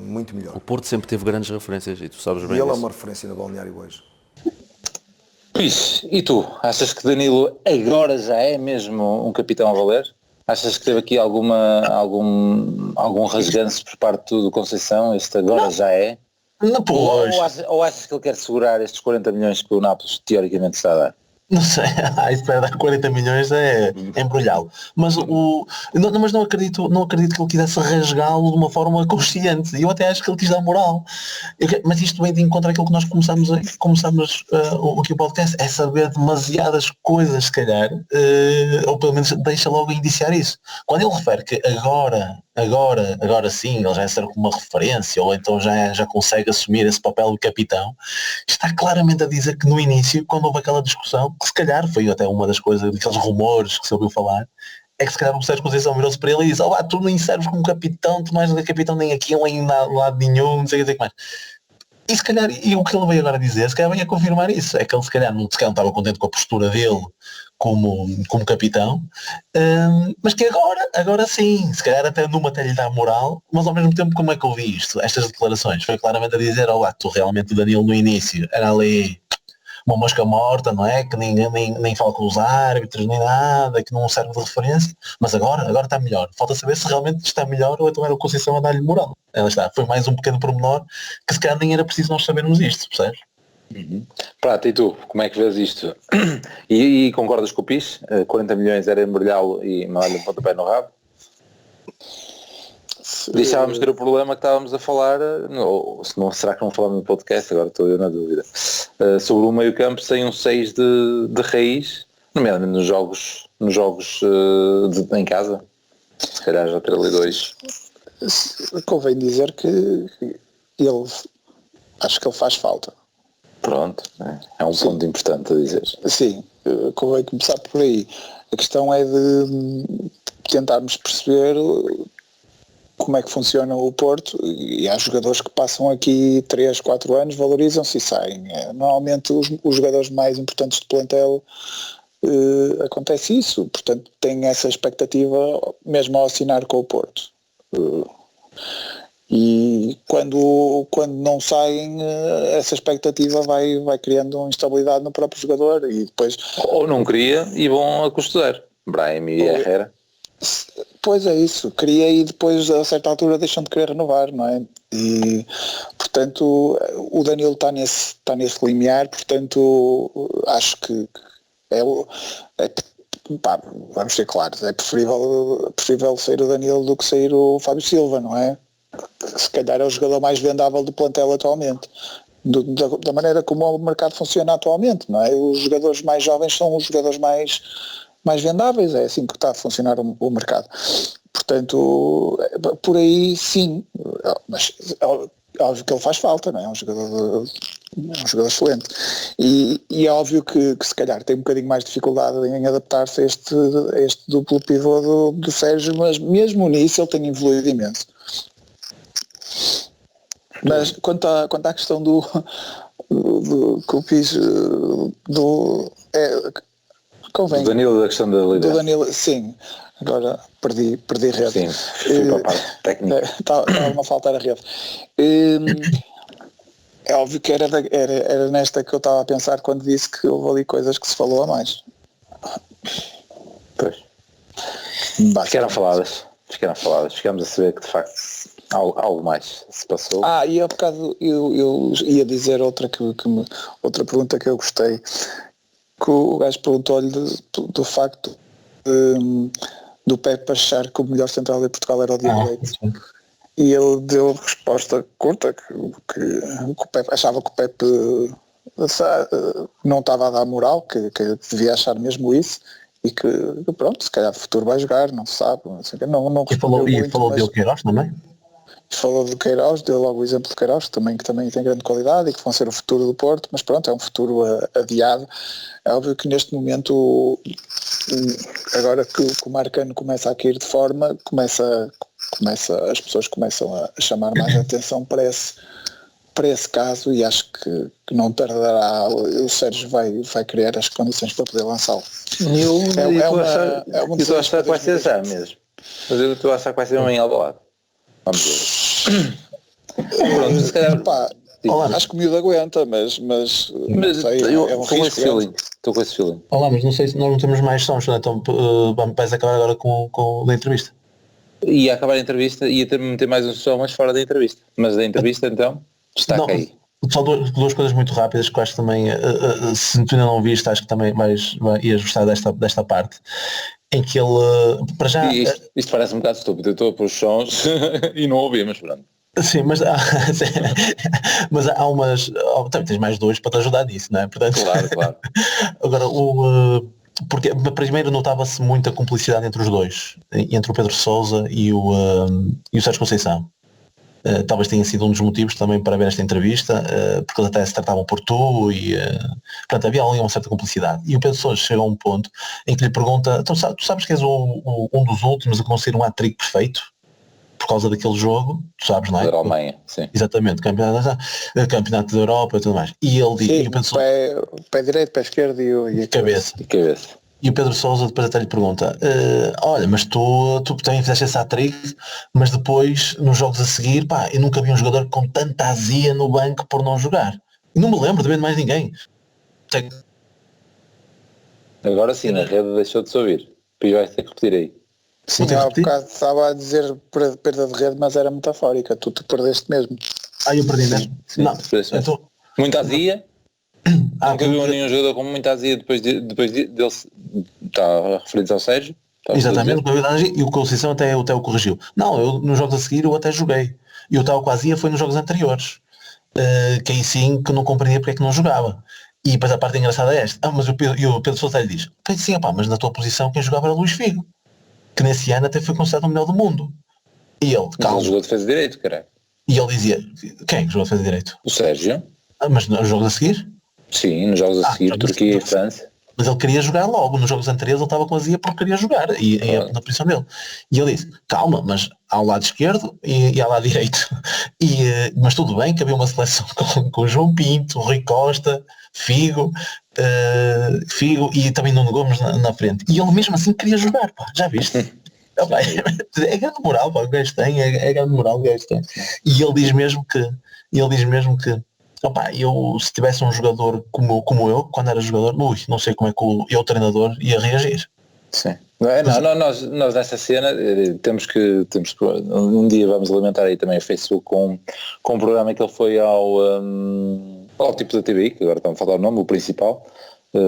Muito melhor. O Porto sempre teve grandes referências e tu sabes bem E ele disso. é uma referência no balneário hoje. E tu? Achas que Danilo agora já é mesmo um capitão a valer? Achas que teve aqui algum rasganço por parte do Conceição? Este agora já é? Não, Ou achas que ele quer segurar estes 40 milhões que o Nápoles teoricamente está a dar? Não sei, isso para dar 40 milhões é embrulhá-lo. Mas mas não acredito que ele quisesse rasgá-lo de uma forma consciente. E eu até acho que ele quis dar moral. Mas isto vem de encontro àquilo que nós começamos aqui o podcast, é saber demasiadas coisas, se calhar, ou pelo menos deixa logo indiciar isso. Quando ele refere que agora sim, ele já serve como uma referência, ou então já consegue assumir esse papel de capitão, está claramente a dizer que no início, quando houve aquela discussão, que se calhar foi até uma das coisas, daqueles rumores que se ouviu falar, é que se calhar o Sérgio Conceição virou-se para ele e disse: tu nem serves como capitão, tu mais do que capitão nem aqui, nem em lado nenhum, não sei o que mais. E se calhar, e o que ele veio agora dizer, se calhar veio a confirmar isso, é que ele se calhar não estava contente com a postura dele como capitão, mas que agora sim, se calhar até numa até lhe dá moral, mas ao mesmo tempo como é que eu vi isto? Estas declarações, foi claramente a dizer: tu realmente, o Danilo no início era ali uma mosca morta, não é? Que nem fala com os árbitros, nem nada, que não serve de referência, mas agora está melhor. Falta saber se realmente está melhor ou então era o Conceição a dar-lhe moral. Ela está, foi mais um pequeno pormenor que se calhar nem era preciso nós sabermos isto, percebes? Prata, e tu, como é que vês isto? E concordas com o PIS? 40 milhões era embrulhá-lo e mandar-lhe um pontapé no rabo? Deixávamos ter o problema que estávamos a falar, ou se não, será que não falamos no podcast, agora estou eu na dúvida, sobre o meio campo sem um 6 de raiz, nomeadamente nos jogos em casa, se calhar já ter ali 2. Convém dizer que ele, acho que ele faz falta. Pronto, é um ponto importante a dizer. Sim, convém começar por aí. A questão é de tentarmos perceber como é que funciona o Porto, e há jogadores que passam aqui 3, 4 anos, valorizam-se e saem. Normalmente os jogadores mais importantes do plantel acontece isso, portanto tem essa expectativa mesmo ao assinar com o Porto. E quando não saem, essa expectativa vai criando uma instabilidade no próprio jogador e depois... Ou não queria e vão a custo zero. Brahim e Herrera. Pois é isso, queria e depois a certa altura deixam de querer renovar, não é? E portanto o Danilo está nesse limiar, portanto acho que vamos ser claros, é preferível sair o Danilo do que sair o Fábio Silva, não é? Se calhar é o jogador mais vendável do plantel atualmente, da maneira como o mercado funciona atualmente, não é? Os jogadores mais jovens são os jogadores mais vendáveis, é assim que está a funcionar o mercado. Portanto, por aí sim, mas é óbvio que ele faz falta, não é? É um jogador excelente. E é óbvio que se calhar tem um bocadinho mais de dificuldade em adaptar-se a este duplo pivô do Sérgio, mas mesmo nisso ele tem evoluído imenso. Mas quanto à questão do que o PIS convém. Do Danilo, da questão da liderança. Do Danilo, sim. Agora perdi rede. Sim, fui para a parte técnica. Estava-me a faltar a rede. É óbvio que era nesta que eu estava a pensar quando disse que houve ali coisas que se falou a mais. Pois. Ficaram faladas. Ficámos a saber que de facto algo mais se passou. E há bocado eu ia dizer outra pergunta que eu gostei, que o gajo perguntou-lhe do facto do Pepe achar que o melhor central de Portugal era o Diogo Leite. E ele deu resposta curta, que o Pepe achava que o Pepe não estava a dar moral, que devia achar mesmo isso, e que pronto, se calhar o futuro vai jogar, não se sabe. Não falou de Queiroz também? Falou do Queiroz, deu logo o exemplo de Queiroz, que também tem grande qualidade e que vão ser o futuro do Porto, mas pronto, é um futuro adiado. É óbvio que neste momento, agora que o Marcano começa a cair de forma, as pessoas começam a chamar mais a atenção para esse caso, e acho que não tardará, o Sérgio vai criar as condições para poder lançá-lo. Eu estou a achar que vai ser já mesmo, mas eu estou a achar que vai ser um em Alvalade. Vamos ver. Pronto, se calhar... Acho que o miúdo aguenta, mas não sei, é um risco. Estou com esse feeling. Olá, mas não sei se nós não temos mais sons, então vais acabar agora com a entrevista. Ia acabar a entrevista, ia meter mais um som, mas fora da entrevista. Mas da entrevista então, destaca aí. Só duas coisas muito rápidas que eu acho que também, se tu ainda não viste, acho que também ias gostar desta parte, em que ele, para já... Isto parece um bocado estúpido, eu estou a pôr os sons e não ouvi, mas pronto. Sim, mas mas há umas... Também tens mais dois para te ajudar nisso, não é? Portanto, Claro. Agora, porque primeiro notava-se muita cumplicidade entre os dois, entre o Pedro Sousa e o Sérgio Conceição. Talvez tenha sido um dos motivos também para ver esta entrevista, porque eles até se tratavam por tu e portanto havia ali uma certa cumplicidade. E o Pedro Sousa chega a um ponto em que lhe pergunta, então, tu sabes que és um dos últimos a conseguir um hat-trick perfeito por causa daquele jogo, tu sabes, não é? Da Alemanha, sim. Exatamente, campeonato da Europa e tudo mais. E ele diz, Sim, e o Pedro pé direito, pé esquerdo e a cabeça. E cabeça. E o Pedro Sousa depois até lhe pergunta, olha, mas tu também fizeste esse hat-trick, mas depois, nos jogos a seguir, pá, eu nunca vi um jogador com tanta azia no banco por não jogar. E não me lembro de ver mais ninguém. Agora sim, na rede deixou de se ouvir. Depois vais ter que repetir aí. Sim, há bocado estava a dizer perda de rede, mas era metafórica, tu perdeste mesmo. Eu perdi mesmo. Sim, Não, então... Muita azia. Nunca viu nenhum jogador com muita azia depois dele. Está referido ao Sérgio? Exatamente, e o Conceição até o corrigiu. Não, eu nos jogos a seguir eu até joguei. E o tal com a azia foi nos jogos anteriores. Que aí sim que não compreendia porque é que não jogava. E depois a parte engraçada é esta. Mas o Pedro Sousa lhe diz, sim, opá, mas na tua posição quem jogava era Luís Figo, que nesse ano até foi considerado o melhor do mundo. E ele, calma. Ele jogou de defesa de direito, caralho. E ele dizia, quem jogou de defesa de direito? O Sérgio. Mas nos jogos a seguir? Sim, nos jogos a seguir, Turquia e França. Mas ele queria jogar logo, nos jogos anteriores ele estava com azia porque queria jogar, na posição dele. E ele disse, calma, mas há o lado esquerdo e há o lado direito. Mas tudo bem que havia uma seleção com João Pinto, Rui Costa, Figo e também Nuno Gomes na frente. E ele mesmo assim queria jogar, pá, já viste? É grande moral, pá, o gajo tem, é grande moral o gajo tem. E ele diz mesmo que opa, eu se tivesse um jogador como eu, quando era jogador, não sei como é que o treinador ia reagir. Sim. Nós nessa cena temos que um dia vamos alimentar aí também o Facebook com um programa que ele foi ao tipo da TVI, que agora estamos a falar o nome, o principal, que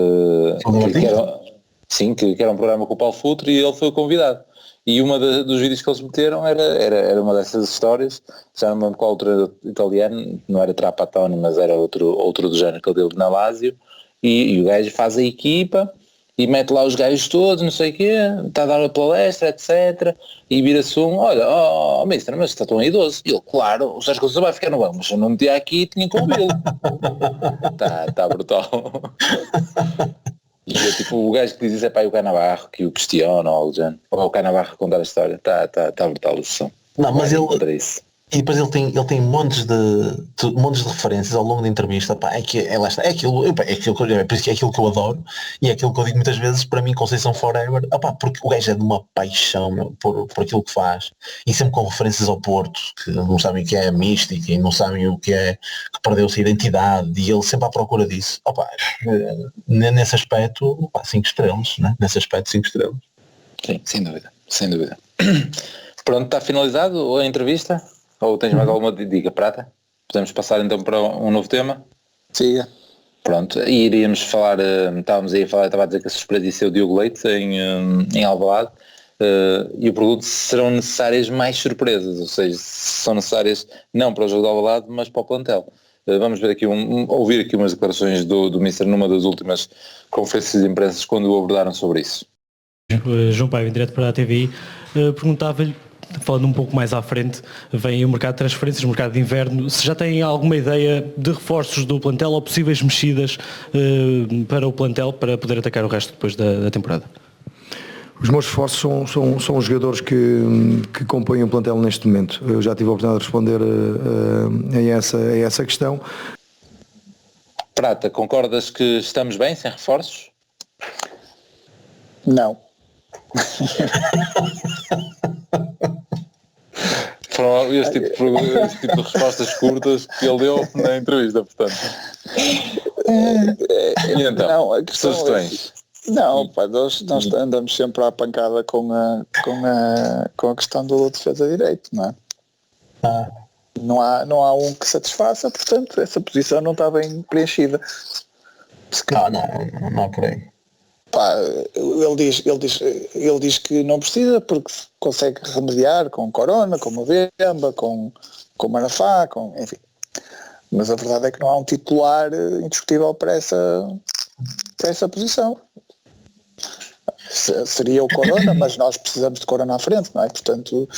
era um programa com o Paulo Futre e ele foi convidado. E dos vídeos que eles meteram era uma dessas histórias, já não me lembro qual outro italiano, não era Trapattoni, mas era outro do género que ele deu na Lazio, e o gajo faz a equipa e mete lá os gajos todos, não sei o quê, está a dar a palestra, etc. E vira-se olha, mister, mas está tão idoso. E ele, claro, o Sérgio Conceição vai ficar no banco, mas se eu não metia aqui tinha que ouvi-lo. Tá brutal. E tipo, o gajo que diz isso é para o Canavarro que o questiona ou o Canavarro contar a história, está brutal a sessão. Não, mas e depois ele tem montes de referências ao longo da entrevista, pá, é aquilo que eu adoro e é aquilo que eu digo muitas vezes, para mim Conceição Forever, porque o gajo é de uma paixão, meu, por aquilo que faz, e sempre com referências ao Porto, que não sabem o que é a mística e não sabem o que é que perdeu-se a identidade, e ele sempre à procura disso. Nesse aspecto, 5 estrelas, né? Nesse aspecto 5 estrelas. Sim, sem dúvida. Pronto, está finalizado a entrevista? Ou tens mais alguma dica, Prata? Podemos passar então para um novo tema? Siga. Pronto, e iríamos falar, estava a dizer que a surpresa ia ser o Diogo Leite em Alvalade, e eu pergunto se serão necessárias mais surpresas, ou seja, se são necessárias não para o jogo de Alvalade, mas para o plantel. Vamos ver aqui ouvir aqui umas declarações do Mister numa das últimas conferências de imprensa quando o abordaram sobre isso. João Paiva, em direto para a TVI, perguntava-lhe, falando um pouco mais à frente, vem o mercado de transferências, o mercado de inverno, se já têm alguma ideia de reforços do plantel ou possíveis mexidas para o plantel para poder atacar o resto depois da temporada? Os meus esforços são os jogadores que compõem o plantel neste momento. Eu já tive a oportunidade de responder a essa questão. Prata, concordas que estamos bem sem reforços? Não. Foram esse tipo de respostas curtas que ele deu na entrevista, portanto. E então, não, a questão sugestões? Não, pá, nós andamos sempre à pancada com a questão do defesa direito, não é? não há um que satisfaça, portanto essa posição não está bem preenchida. Não há por aí. Pá, ele diz que não precisa porque consegue remediar com Corona, com Mbemba, com Manafá, enfim. Mas a verdade é que não há um titular indiscutível para essa posição. Seria o Corona, mas nós precisamos de Corona à frente, não é? Portanto...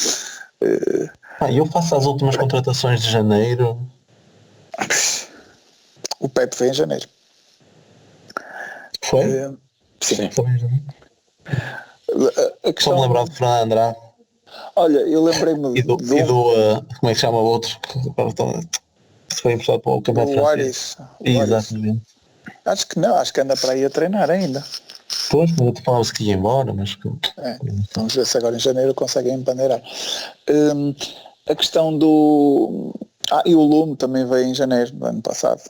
eu faço as últimas contratações de janeiro. O Pepe veio em janeiro. Foi? Sim. Foi em janeiro. A questão... Só me lembrar de Fernando Andrade. Olha, eu lembrei-me E do como é que chama o outro? Que foi emprestado para o campeonato francês. Exatamente. Acho que anda para aí a treinar ainda. Pois, mas eu te falava-se que ia embora, mas... Vamos ver se agora em janeiro conseguem empandeirar. A questão do... e o Lume também veio em janeiro do ano passado.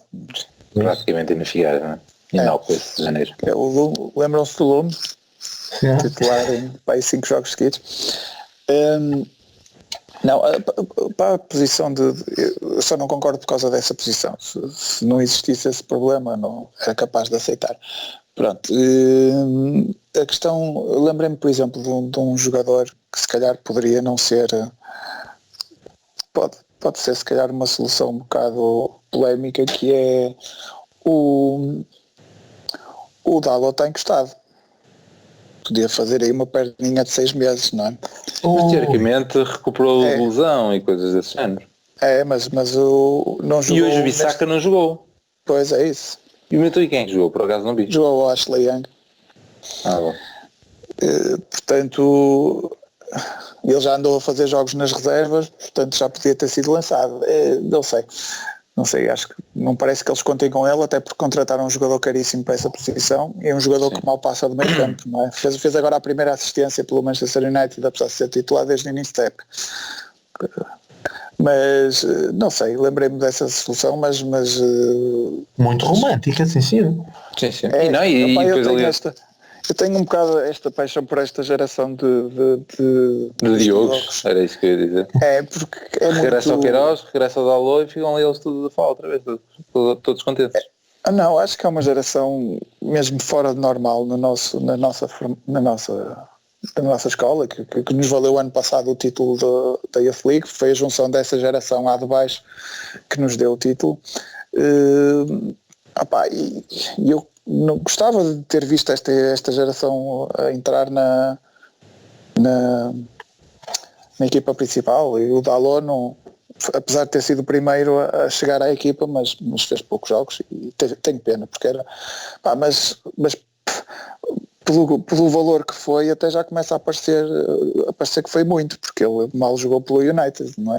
Praticamente na Figueira, não é? E não, coisa de janeiro. O Lume, lembram-se do Lume? Titular em 5 jogos seguidos. Não, para a posição eu só não concordo por causa dessa posição. Se não existisse esse problema, não era capaz de aceitar. Pronto. A questão, lembrei-me, por exemplo, de um jogador que se calhar poderia não ser... Pode ser se calhar uma solução um bocado polémica, que é o Dalot está encostado. Podia fazer aí uma perninha de 6 meses, não é? Mas teoricamente recuperou lesão e coisas desse género. Mas não jogou. E hoje o Bissaka não jogou. Pois é isso. E o Meto e quem é que jogou? Por acaso não vi. Jogou o Ashley Young. Bom. Portanto, ele já andou a fazer jogos nas reservas, portanto já podia ter sido lançado. Não sei, acho que não parece que eles contem com ele, até porque contrataram um jogador caríssimo para essa posição, e é um jogador que mal passa do meio campo, não é? Fez agora a primeira assistência pelo Manchester United, apesar de ser titular desde o início da época. Mas, não sei, lembrei-me dessa solução, mas muito romântica, sim. Sim. Eu tenho um bocado esta paixão por esta geração de Diogos, era isso que eu ia dizer. Porque é muito... Regressa ao Queiroz, regressa ao Dalot e ficam ali eles todos a falar outra vez, todos contentes. Não, acho que é uma geração mesmo fora de normal na nossa escola, que nos valeu ano passado o título da Youth League. Foi a junção dessa geração lá de baixo que nos deu o título. E eu não gostava de ter visto esta geração a entrar na equipa principal, e o Dalot não, apesar de ter sido o primeiro a chegar à equipa, mas fez poucos jogos e tenho pena, porque era mas pelo valor que foi, até já começa a parecer que foi muito, porque ele mal jogou pelo United, não é?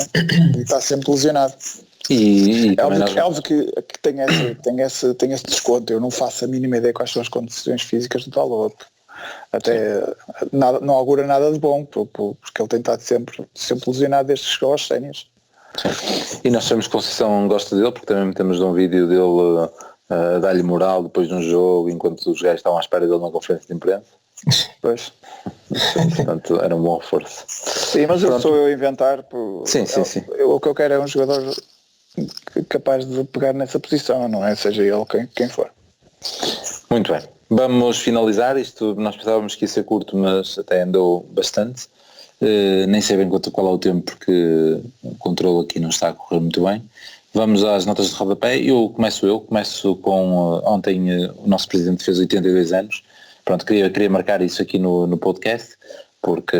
E está sempre lesionado. É óbvio que tem esse desconto. Eu não faço a mínima ideia quais são as condições físicas do Dalot. Até não augura nada de bom, porque ele tem estado sempre lesionado desde que chegou aos séniores. E nós sabemos que o Conceição gosta dele, porque também temos um vídeo dele a dar-lhe moral depois de um jogo, enquanto os gajos estavam à espera dele na conferência de imprensa. Pois. Portanto, era um bom reforço. Sim, mas eu sou eu a inventar. Sim. O que eu quero é um jogador capaz de pegar nessa posição, não é? Seja ele quem for. Muito bem. Vamos finalizar isto. Nós pensávamos que ia ser curto, mas até andou bastante. Nem sei bem qual é o tempo, porque o controle aqui não está a correr muito bem. Vamos às notas de rodapé. Eu começo com ontem o nosso presidente fez 82 anos. Pronto, queria marcar isso aqui no podcast, porque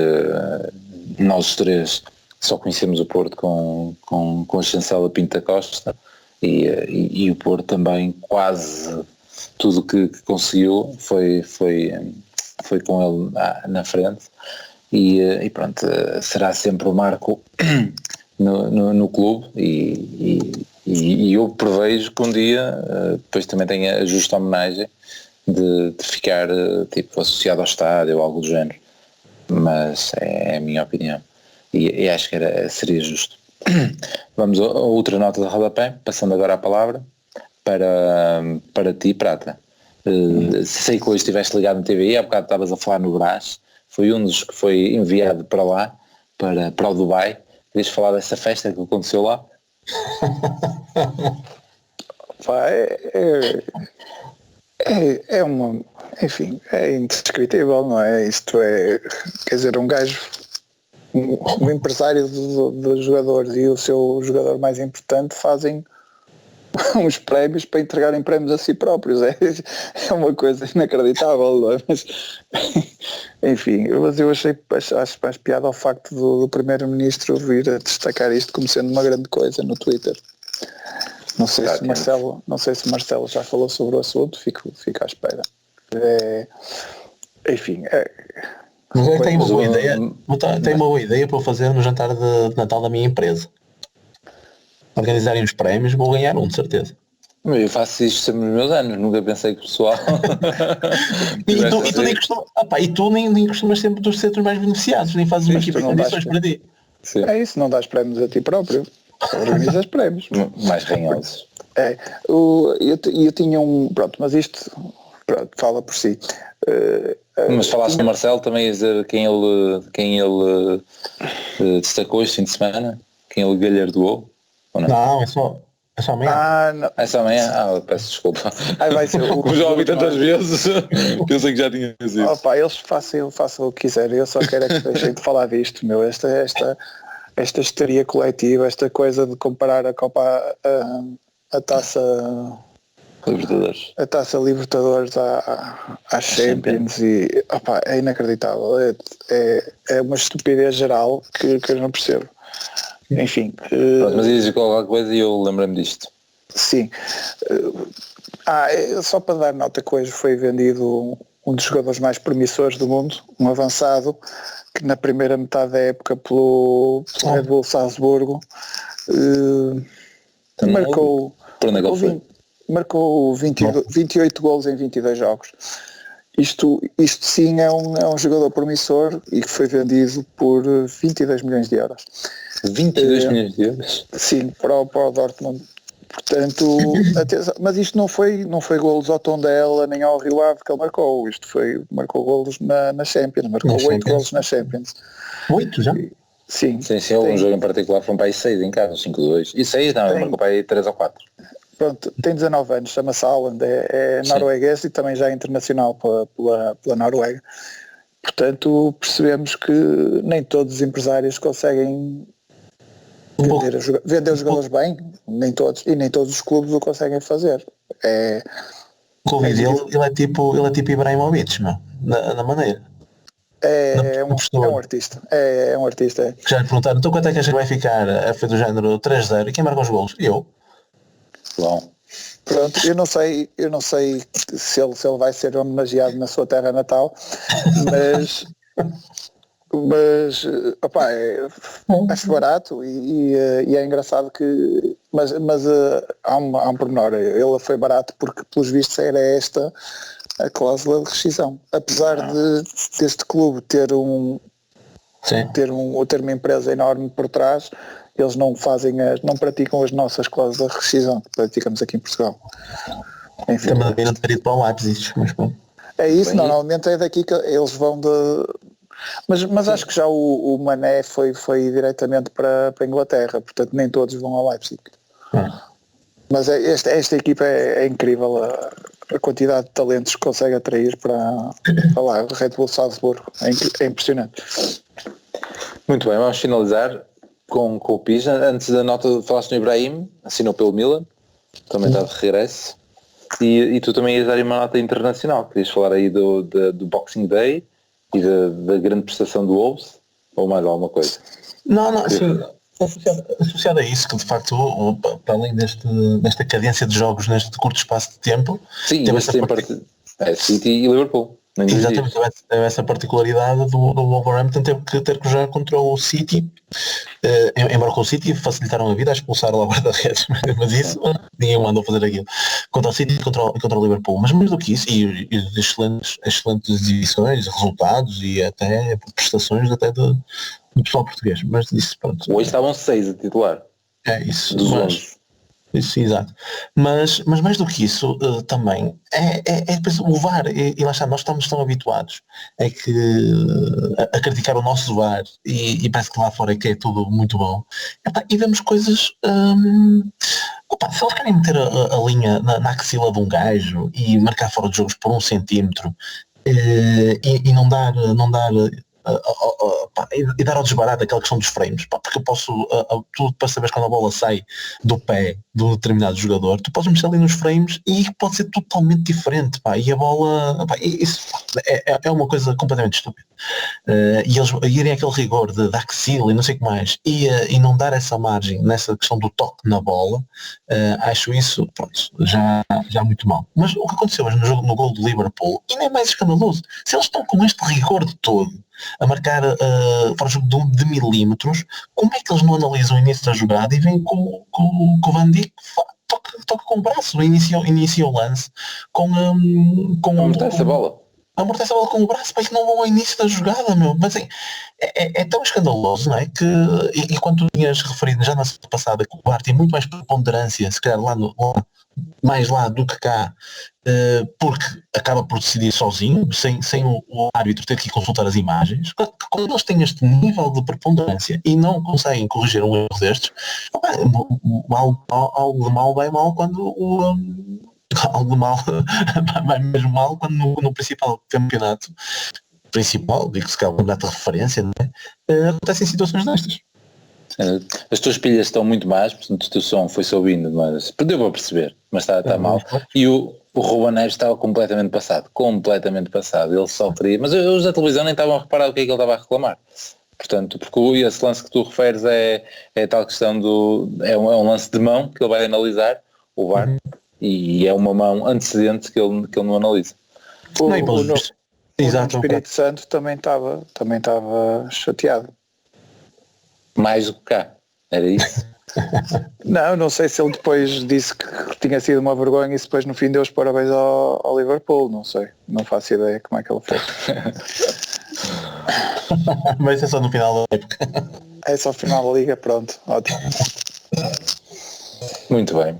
nós os três só conhecemos o Porto com a chancela Pinto da Costa, e o Porto também quase tudo que conseguiu foi com ele na frente, e pronto, será sempre o Marco no clube, e eu prevejo que um dia depois também tenha a justa homenagem de ficar tipo associado ao estádio ou algo do género, mas é a minha opinião. E acho que seria justo. Vamos a outra nota de rodapé, passando agora a palavra para ti, Prata. Sei que hoje estiveste ligado no TVI, há bocado estavas a falar no Brás, foi um dos que foi enviado para lá, para o Dubai. Querias falar dessa festa que aconteceu lá? Pá, é uma, enfim, é indescritível, não é? Isto é, quer dizer, um gajo, um empresário dos jogadores e o seu jogador mais importante fazem uns prémios para entregarem prémios a si próprios. É uma coisa inacreditável, não é? Mas, enfim, mas eu acho mais piada ao facto do primeiro-ministro vir a destacar isto como sendo uma grande coisa no Twitter. Não sei se o Marcelo já falou sobre o assunto, fico à espera. Enfim. Mas eu tenho uma boa ideia. Tenho uma boa ideia para fazer no jantar de Natal da minha empresa. Organizarem os prémios, vou ganhar um, de certeza. Eu faço isto sempre nos meus anos, nunca pensei que o pessoal... e tu nem costumas sempre dos centros mais beneficiados, nem fazes uma equipa de condições para ti. Sim. É isso, não dás prémios a ti próprio. Organizas prémios. Mais ranhosos. Eu tinha um... Pronto, mas isto fala por si. Mas falaste do Marcelo também a dizer quem ele destacou este fim de semana? Quem ele galhardoou? Não, é só amanhã. Não. É só amanhã? Peço desculpa. Vai ser Como já ouvi tantas vezes, pensei que já tinha sido. Eles façam o que quiserem, eu só quero é que deixem de falar disto, meu. Esta histeria coletiva, esta coisa de comparar a Copa, a Taça Libertadores. A Taça Libertadores à Champions e é inacreditável. É uma estupidez geral que eu não percebo. Enfim. Mas dizes qualquer coisa e eu lembrei-me disto. Sim. Só para dar nota que hoje foi vendido um dos jogadores mais promissores do mundo, um avançado, que na primeira metade da época pelo Red Bull Salzburgo marcou 28 golos em 22 jogos. Isto sim é um jogador promissor e que foi vendido por 22 milhões de euros. 22 milhões de euros? Sim, para o Dortmund. Portanto, atenção, mas isto não foi golos ao Tondela nem ao Rio Ave que ele marcou. Marcou golos na Champions, marcou 8 golos na Champions. 8 já? Sim. Um jogo em particular foram para aí 6 em casa, 5-2. E 6 não, ele marcou para aí 3 ou 4. Pronto, tem 19 anos, chama-se Haaland, é norueguês e também já é internacional pela Noruega. Portanto, percebemos que nem todos os empresários conseguem vender os jogadores bem, nem todos os clubes o conseguem fazer. Ele é tipo Ibrahimovic, na maneira. É um artista. É um artista. Já lhe perguntaram, então quanto é que achas que vai ficar? Foi do género 3-0 e quem marca os golos? Eu. Bom. Pronto, eu não sei se ele vai ser homenageado na sua terra natal, mas acho barato e é engraçado que mas há um pormenor, ele foi barato porque pelos vistos era esta a cláusula de rescisão, apesar deste clube ter uma empresa enorme por trás. Eles não praticam as nossas cláusulas de rescisão que praticamos aqui em Portugal. Enfim. Também não ter ido para o Leipzig, mas bom. É isso, normalmente é daqui que eles vão de... Mas acho que já o Mané foi diretamente para a Inglaterra, portanto nem todos vão ao Leipzig. Mas esta equipa é incrível, a quantidade de talentos que consegue atrair para lá, o Red Bull Salzburgo, é impressionante. Muito bem, vamos finalizar com o Pisa. Antes da nota, falaste no Ibrahim, assinou pelo Milan, também está de regresso, e tu também ias dar uma nota internacional, querias falar aí do Boxing Day e da grande prestação do Wolves, ou mais alguma coisa? Não, assim, associado a isso, que de facto, para além desta cadência de jogos neste curto espaço de tempo, sim, City e Liverpool. Exatamente, teve essa particularidade do Wolverhampton ter que jogar contra o City, embora com o City facilitaram a vida a expulsar o guarda-redes, mas isso ninguém mandou fazer aquilo contra o City e contra o Liverpool, mas mais do que isso, e excelentes exibições, resultados e até prestações até do pessoal português, mas isso pronto. Hoje estavam 6 a titular. É isso, dos 11. Isso, exato. Mas mais do que isso, também, depois o VAR, e lá está, nós estamos tão habituados a criticar o nosso VAR e parece que lá fora é que é tudo muito bom. Epá, e vemos coisas, se eles querem meter a linha na axila de um gajo e marcar fora de jogos por 1 centímetro, e não dar e dar ao desbarato aquela questão dos frames, porque eu posso, tu para saberes quando a bola sai do pé de um determinado jogador, tu podes mexer ali nos frames e pode ser totalmente diferente, e a bola, isso é uma coisa completamente estúpida. E eles irem aquele rigor de axila e não sei o que mais, e não dar essa margem nessa questão do toque na bola, acho isso, pronto, já muito mal. Mas o que aconteceu hoje no gol do Liverpool, e nem é mais escandaloso, se eles estão com este rigor de todo a marcar para o jogo de milímetros, como é que eles não analisam o início da jogada e vêm com o Van Dijk toca com o braço, inicia o lance amortece a bola com o braço, para que não vão ao início da jogada, meu. Mas assim, é tão escandaloso, não é? E quando tu tinhas referido já na semana passada que o VAR tem muito mais preponderância, se calhar mais lá do que cá, porque acaba por decidir sozinho, sem o árbitro ter que consultar as imagens. Quando eles têm este nível de preponderância e não conseguem corrigir um erro destes, algo de mal vai mal quando algo de mal vai mesmo mal quando no principal campeonato digo-se que é um campeonato de referência, não é? Acontecem situações destas. As tuas pilhas estão muito más, portanto o teu som foi-se ouvindo, mas deu para perceber, mas está mal. E o Ruben Neves estava completamente passado, ele sofria, mas os da televisão nem estavam a reparar o que é que ele estava a reclamar. Portanto, porque esse lance que tu referes é tal questão é um lance de mão que ele vai analisar, o VAR, e é uma mão antecedente que ele não analisa. O Espírito Santo também estava chateado. Mais do que cá, era isso? Não sei se ele depois disse que tinha sido uma vergonha e depois no fim deu os parabéns ao Liverpool, não sei, não faço ideia como é que ele fez. Mas é só no final da época. É só no final da liga, pronto, ótimo. Muito bem,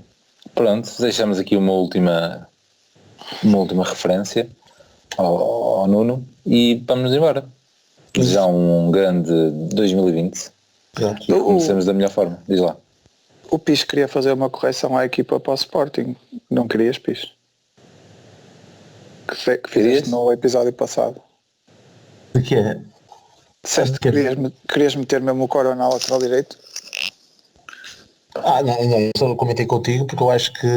pronto, deixamos aqui uma última referência ao Nuno e vamos embora. Já um grande 2020. E começamos da melhor forma, diz lá. O Pis queria fazer uma correção à equipa para o Sporting. Não querias, Pis? Que fizeste no episódio passado. O que é? Disseste que querias meter mesmo o Corona na lateral direito? Não, eu só comentei contigo porque eu acho que,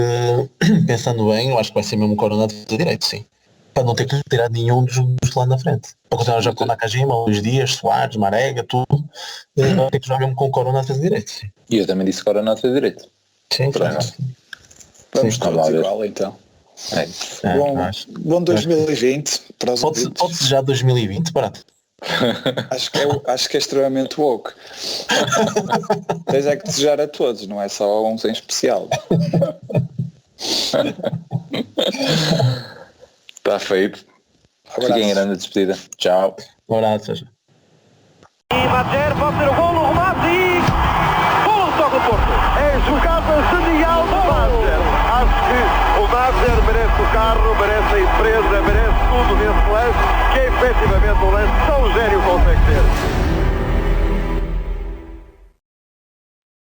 pensando bem, eu acho que vai ser mesmo o Corona de direito, sim. Para não ter que tirar nenhum dos lá na frente. Para continuar já com o Nakajima, Luís Dias, Soares, Marega, tudo. Tem que jogar mesmo com o Corona de direito, sim. E eu também disse Corona de direito. Sim, pronto. Vamos todos igual então. Bom 2020 para os ouvintes. Pode desejar 2020, barato. Acho que é extremamente woke. Tens que desejar a todos, não é só a uns em especial. Está feito. Fiquem em grande despedida. Tchau. Um abraço, Sérgio. E Madjer pode ter o golo, o remate e... Golo toca o Porto. É jogada genial do Madjer. Acho que o Madjer merece o carro, merece a empresa, merece tudo nesse lance, que é efetivamente um lance tão gênio consegue ter.